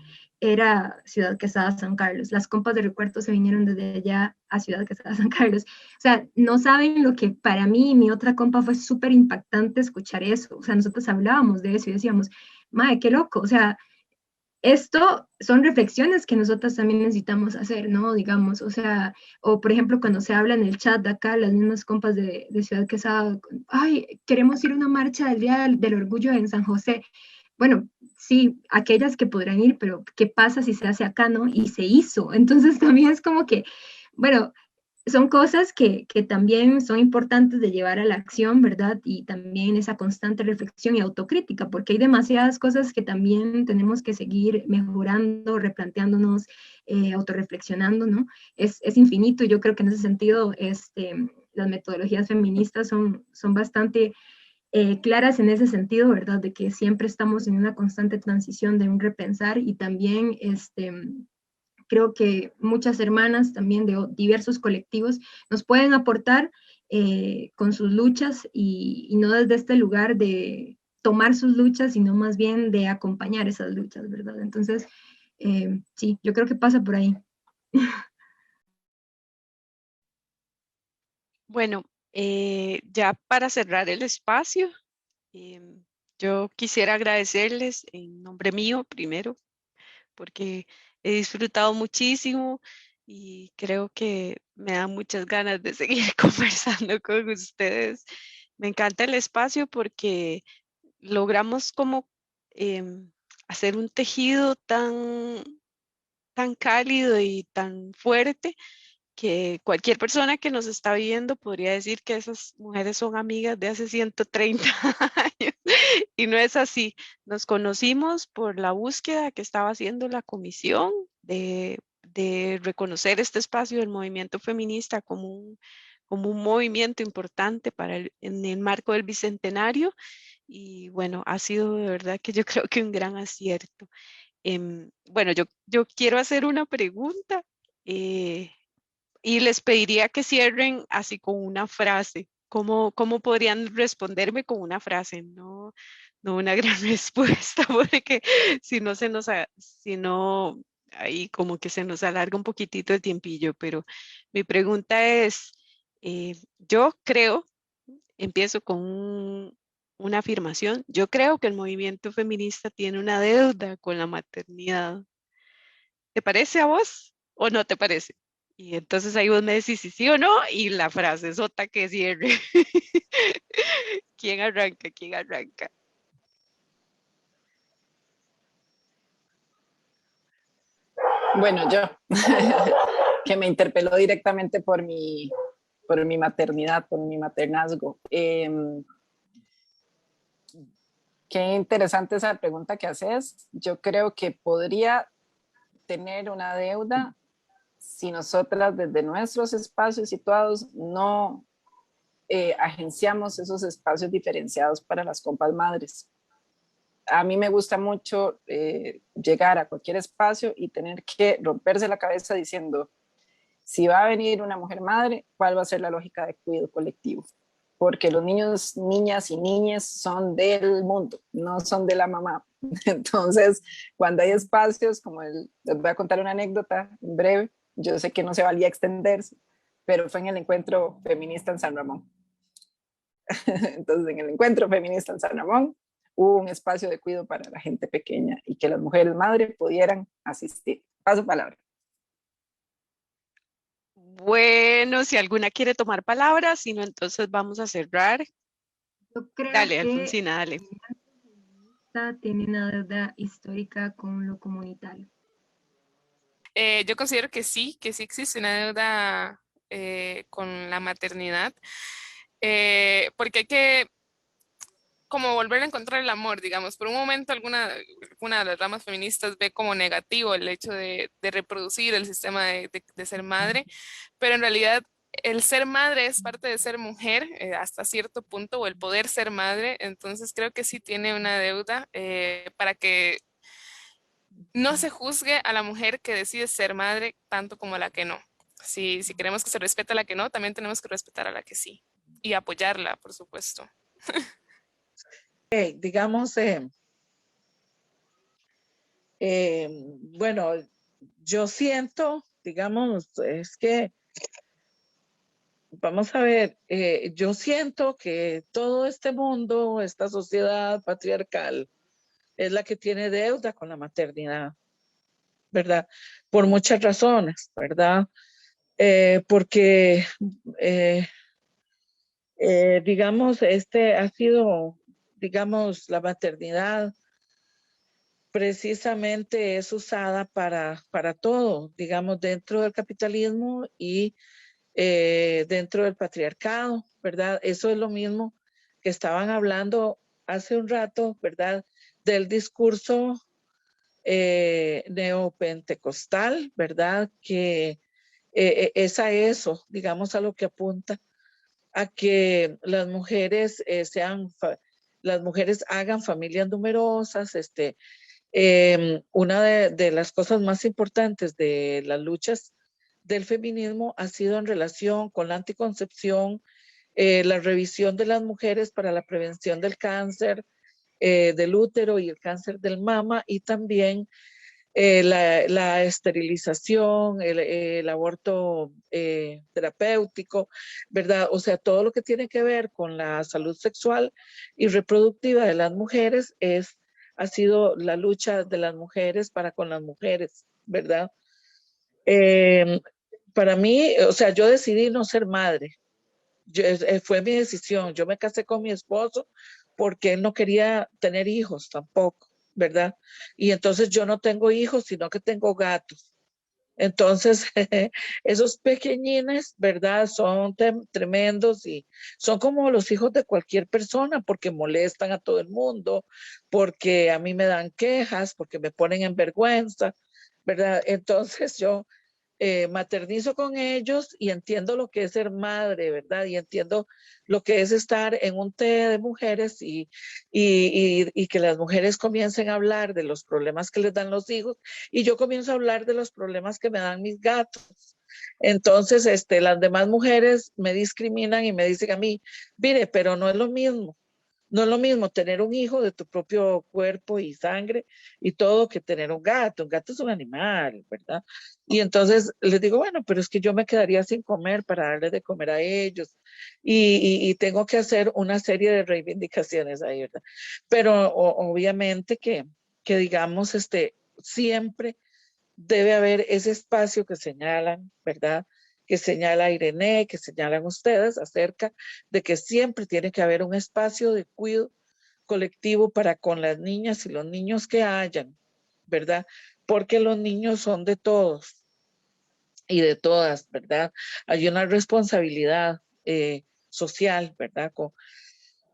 era Ciudad Quesada, San Carlos. Las compas de Recuerdo se vinieron desde allá a Ciudad Quesada, San Carlos. O sea, no saben lo que para mí y mi otra compa fue súper impactante escuchar eso. O sea, nosotros hablábamos de eso y decíamos, madre, qué loco. O sea, esto son reflexiones que nosotras también necesitamos hacer, ¿no? Digamos, o sea, o por ejemplo, cuando se habla en el chat de acá, las mismas compas de Ciudad Quesada, ay, queremos ir a una marcha del Día del Orgullo en San José. Bueno, sí, aquellas que podrán ir, pero ¿qué pasa si se hace acá, no? Y se hizo. Entonces también es como que, bueno, son cosas que también son importantes de llevar a la acción, ¿verdad? Y también esa constante reflexión y autocrítica, porque hay demasiadas cosas que también tenemos que seguir mejorando, replanteándonos, autorreflexionando, ¿no? Es infinito y yo creo que en ese sentido las metodologías feministas son bastante claras en ese sentido, ¿verdad? De que siempre estamos en una constante transición de un repensar y también creo que muchas hermanas también de diversos colectivos nos pueden aportar con sus luchas y no desde este lugar de tomar sus luchas, sino más bien de acompañar esas luchas, ¿verdad? Entonces, sí, yo creo que pasa por ahí. Bueno, ya para cerrar el espacio, yo quisiera agradecerles en nombre mío primero, porque he disfrutado muchísimo y creo que me dan muchas ganas de seguir conversando con ustedes. Me encanta el espacio porque logramos como hacer un tejido tan cálido y tan fuerte que cualquier persona que nos está viendo podría decir que esas mujeres son amigas de hace 130 años y no es así. Nos conocimos por la búsqueda que estaba haciendo la comisión de reconocer este espacio del movimiento feminista como un movimiento importante en el marco del Bicentenario y bueno, ha sido de verdad que yo creo que un gran acierto. Bueno, yo quiero hacer una pregunta. Y les pediría que cierren así con una frase. ¿Cómo podrían responderme con una frase? No una gran respuesta, porque si no, ahí como que se nos alarga un poquitito el tiempillo, pero mi pregunta es, yo creo, empiezo con una afirmación, yo creo que el movimiento feminista tiene una deuda con la maternidad. ¿Te parece a vos o no te parece? Y entonces ahí vos me decís si sí o no y la frase sota que cierre. ¿Quién arranca? ¿Quién arranca? Bueno, yo, que me interpeló directamente por mi maternidad, por mi maternazgo. Qué interesante esa pregunta que haces. Yo creo que podría tener una deuda si nosotras desde nuestros espacios situados no agenciamos esos espacios diferenciados para las compas madres. A mí me gusta mucho llegar a cualquier espacio y tener que romperse la cabeza diciendo, si va a venir una mujer madre, ¿cuál va a ser la lógica de cuidado colectivo? Porque los niños, niñas y niñas son del mundo, no son de la mamá. Entonces, cuando hay espacios como les voy a contar una anécdota en breve, yo sé que no se valía extenderse, pero fue en el encuentro feminista en San Ramón. Entonces, en el encuentro feminista en San Ramón, hubo un espacio de cuidado para la gente pequeña y que las mujeres madres pudieran asistir. Paso palabra. Bueno, si alguna quiere tomar palabras, si no, entonces vamos a cerrar. Yo creo Dale, que Alfonsina, dale. tiene una deuda histórica con lo comunitario. Yo considero que sí existe una deuda con la maternidad, porque hay que como volver a encontrar el amor, digamos. Por un momento una de las ramas feministas ve como negativo el hecho de reproducir el sistema de ser madre, pero en realidad el ser madre es parte de ser mujer hasta cierto punto, o el poder ser madre. Entonces creo que sí tiene una deuda para que no se juzgue a la mujer que decide ser madre tanto como a la que no. Si queremos que se respete a la que no, también tenemos que respetar a la que sí y apoyarla, por supuesto. Digamos, bueno, yo siento, digamos, es que, vamos a ver, yo siento que todo este mundo, esta sociedad patriarcal, es la que tiene deuda con la maternidad, ¿verdad? Por muchas razones, ¿verdad? Porque, digamos, ha sido, digamos, la maternidad precisamente es usada para todo, digamos, dentro del capitalismo y dentro del patriarcado, ¿verdad? Eso es lo mismo que estaban hablando hace un rato, ¿verdad? Del discurso neopentecostal, ¿verdad? Que es a eso, digamos, a lo que apunta, a que las mujeres las mujeres hagan familias numerosas. Una de las cosas más importantes de las luchas del feminismo ha sido en relación con la anticoncepción, la revisión de las mujeres para la prevención del cáncer del útero y el cáncer del mama, y también la esterilización, el aborto terapéutico, ¿verdad? O sea, todo lo que tiene que ver con la salud sexual y reproductiva de las mujeres ha sido la lucha de las mujeres para con las mujeres, ¿verdad? Para mí, o sea, yo decidí no ser madre. Fue mi decisión. Yo me casé con mi esposo porque él no quería tener hijos tampoco, ¿verdad? Y entonces yo no tengo hijos, sino que tengo gatos. Entonces, esos pequeñines, ¿verdad? Son tremendos y son como los hijos de cualquier persona porque molestan a todo el mundo, porque a mí me dan quejas, porque me ponen en vergüenza, ¿verdad? Entonces yo maternizo con ellos y entiendo lo que es ser madre, ¿verdad? Y entiendo lo que es estar en un té de mujeres y que las mujeres comiencen a hablar de los problemas que les dan los hijos y yo comienzo a hablar de los problemas que me dan mis gatos. Entonces, las demás mujeres me discriminan y me dicen a mí, mire, pero no es lo mismo. No es lo mismo tener un hijo de tu propio cuerpo y sangre y todo que tener un gato. Un gato es un animal, ¿verdad? Y entonces les digo, bueno, pero es que yo me quedaría sin comer para darles de comer a ellos y tengo que hacer una serie de reivindicaciones ahí, ¿verdad? Pero obviamente que digamos, siempre debe haber ese espacio que señalan, ¿verdad? Que señala Irene, que señalan ustedes acerca de que siempre tiene que haber un espacio de cuidado colectivo para con las niñas y los niños que hayan, ¿verdad? Porque los niños son de todos y de todas, ¿verdad? Hay una responsabilidad social, ¿verdad?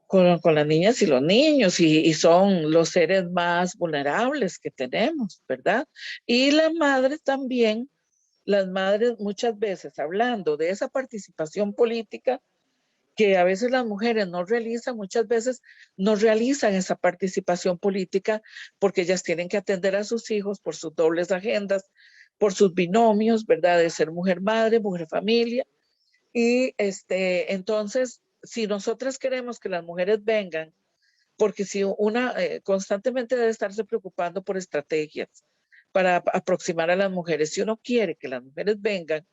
Con las niñas y los niños y son los seres más vulnerables que tenemos, ¿verdad? Y las madres también, las madres muchas veces hablando de esa participación política que a veces las mujeres no realizan, muchas veces no realizan esa participación política porque ellas tienen que atender a sus hijos por sus dobles agendas, por sus binomios, ¿verdad? De ser mujer madre, mujer familia. Y entonces, si nosotras queremos que las mujeres vengan, porque si una constantemente debe estarse preocupando por estrategias para aproximar a las mujeres, si uno quiere que las mujeres vengan,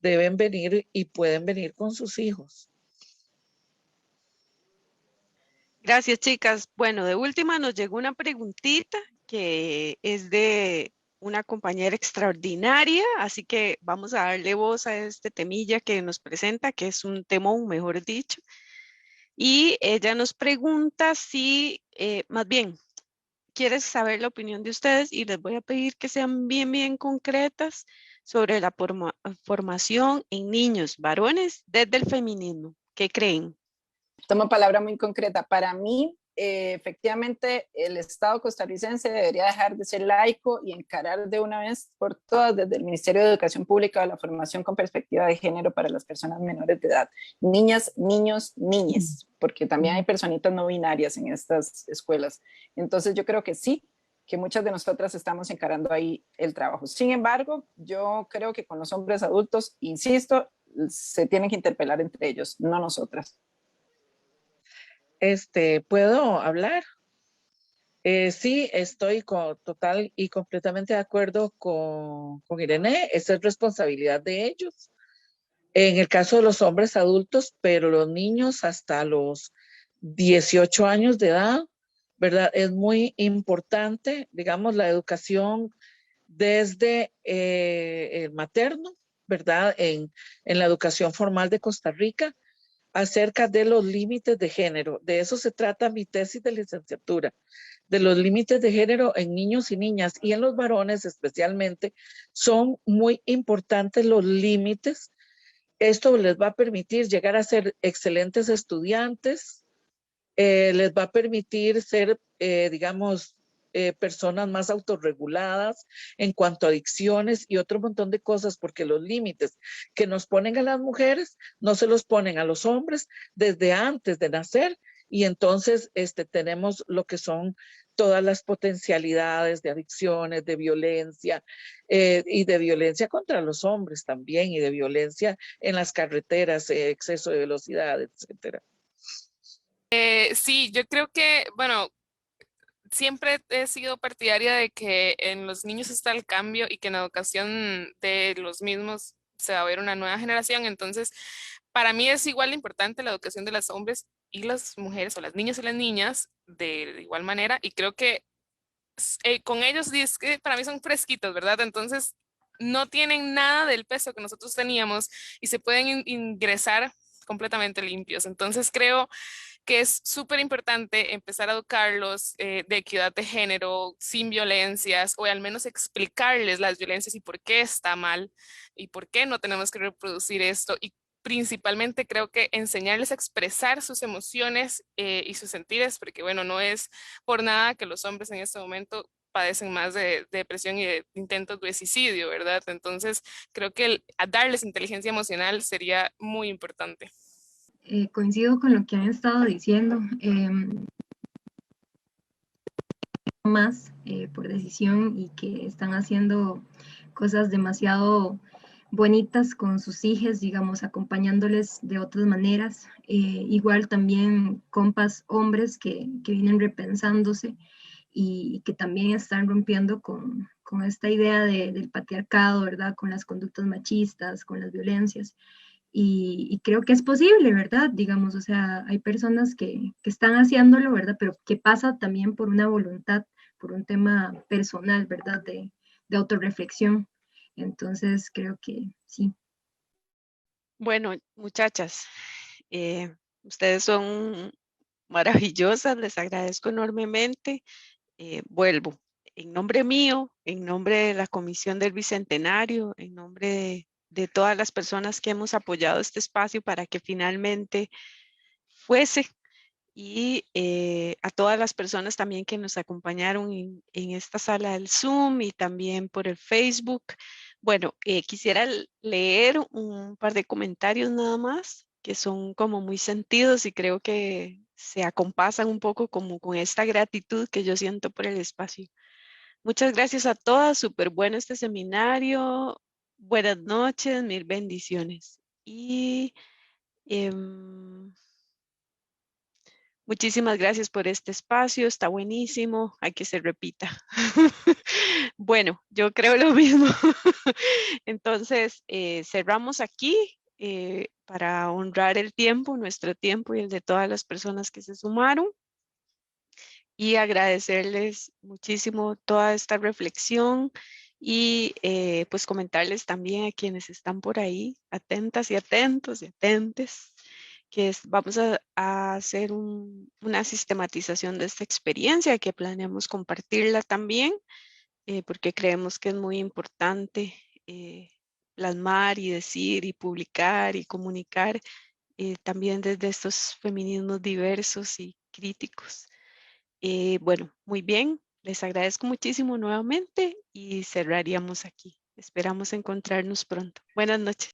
deben venir y pueden venir con sus hijos. Gracias, chicas. Bueno, de última nos llegó una preguntita que es de una compañera extraordinaria, así que vamos a darle voz a este temilla que nos presenta, que es un temón, mejor dicho. Y ella nos pregunta si, más bien, quieres saber la opinión de ustedes y les voy a pedir que sean bien concretas sobre la formación en niños varones desde el feminismo. ¿Qué creen? Tomo palabra muy concreta. Para mí, efectivamente, el Estado costarricense debería dejar de ser laico y encarar de una vez por todas desde el Ministerio de Educación Pública la formación con perspectiva de género para las personas menores de edad. Niñas, niños, niñes, porque también hay personitas no binarias en estas escuelas. Entonces yo creo que sí, que muchas de nosotras estamos encarando ahí el trabajo. Sin embargo, yo creo que con los hombres adultos, insisto, se tienen que interpelar entre ellos, no nosotras. ¿Puedo hablar? Sí, estoy total y completamente de acuerdo con Irene. Esa es responsabilidad de ellos. En el caso de los hombres adultos, pero los niños hasta los 18 años de edad, ¿verdad? Es muy importante, digamos, la educación desde el materno, ¿verdad? En la educación formal de Costa Rica, acerca de los límites de género. De eso se trata mi tesis de licenciatura, de los límites de género en niños y niñas y en los varones especialmente. Son muy importantes los límites Esto les va a permitir llegar a ser excelentes estudiantes, les va a permitir ser, digamos, personas más autorreguladas en cuanto a adicciones y otro montón de cosas, porque los límites que nos ponen a las mujeres no se los ponen a los hombres desde antes de nacer, y entonces tenemos lo que son todas las potencialidades de adicciones, de violencia, y de violencia contra los hombres también, y de violencia en las carreteras, exceso de velocidad, etcétera. Sí, yo creo que, bueno, siempre he sido partidaria de que en los niños está el cambio y que en la educación de los mismos se va a ver una nueva generación. Entonces, para mí es igual de importante la educación de los hombres y las mujeres, o las niñas y las niñas, de igual manera. Y creo que con ellos, es que para mí son fresquitos, ¿verdad? Entonces, no tienen nada del peso que nosotros teníamos y se pueden ingresar completamente limpios. Entonces, creo que es súper importante empezar a educarlos de equidad de género, sin violencias, o al menos explicarles las violencias y por qué está mal y por qué no tenemos que reproducir esto. Y principalmente creo que enseñarles a expresar sus emociones y sus sentires, porque bueno, no es por nada que los hombres en este momento padecen más de depresión y de intentos de suicidio, ¿verdad? Entonces creo que a darles inteligencia emocional sería muy importante. Coincido con lo que han estado diciendo. Más por decisión y que están haciendo cosas demasiado bonitas con sus hijas, digamos, acompañándoles de otras maneras. Igual también compas hombres que vienen repensándose y que también están rompiendo con esta idea del patriarcado, ¿verdad? Con las conductas machistas, con las violencias. Y creo que es posible, ¿verdad? Digamos, o sea, hay personas que están haciéndolo, ¿verdad? Pero que pasa también por una voluntad, por un tema personal, ¿verdad? De autorreflexión. Entonces, creo que sí. Bueno, muchachas, ustedes son maravillosas, les agradezco enormemente. Vuelvo, en nombre mío, en nombre de la Comisión del Bicentenario, en nombre de todas las personas que hemos apoyado este espacio para que finalmente fuese, y a todas las personas también que nos acompañaron en esta sala del Zoom y también por el Facebook. Bueno, quisiera leer un par de comentarios nada más, que son como muy sentidos y creo que se acompasan un poco como con esta gratitud que yo siento por el espacio. Muchas gracias a todas, súper bueno este seminario. Buenas noches, mil bendiciones. Y muchísimas gracias por este espacio, está buenísimo, hay que se repita. Bueno, yo creo lo mismo. Entonces, cerramos aquí para honrar el tiempo, nuestro tiempo y el de todas las personas que se sumaron. Y agradecerles muchísimo toda esta reflexión y pues comentarles también a quienes están por ahí, atentas y atentos y atentes, que vamos a hacer una sistematización de esta experiencia, que planeamos compartirla también, porque creemos que es muy importante plasmar y decir y publicar y comunicar también desde estos feminismos diversos y críticos. Bueno, muy bien, les agradezco muchísimo nuevamente y cerraríamos aquí. Esperamos encontrarnos pronto. Buenas noches.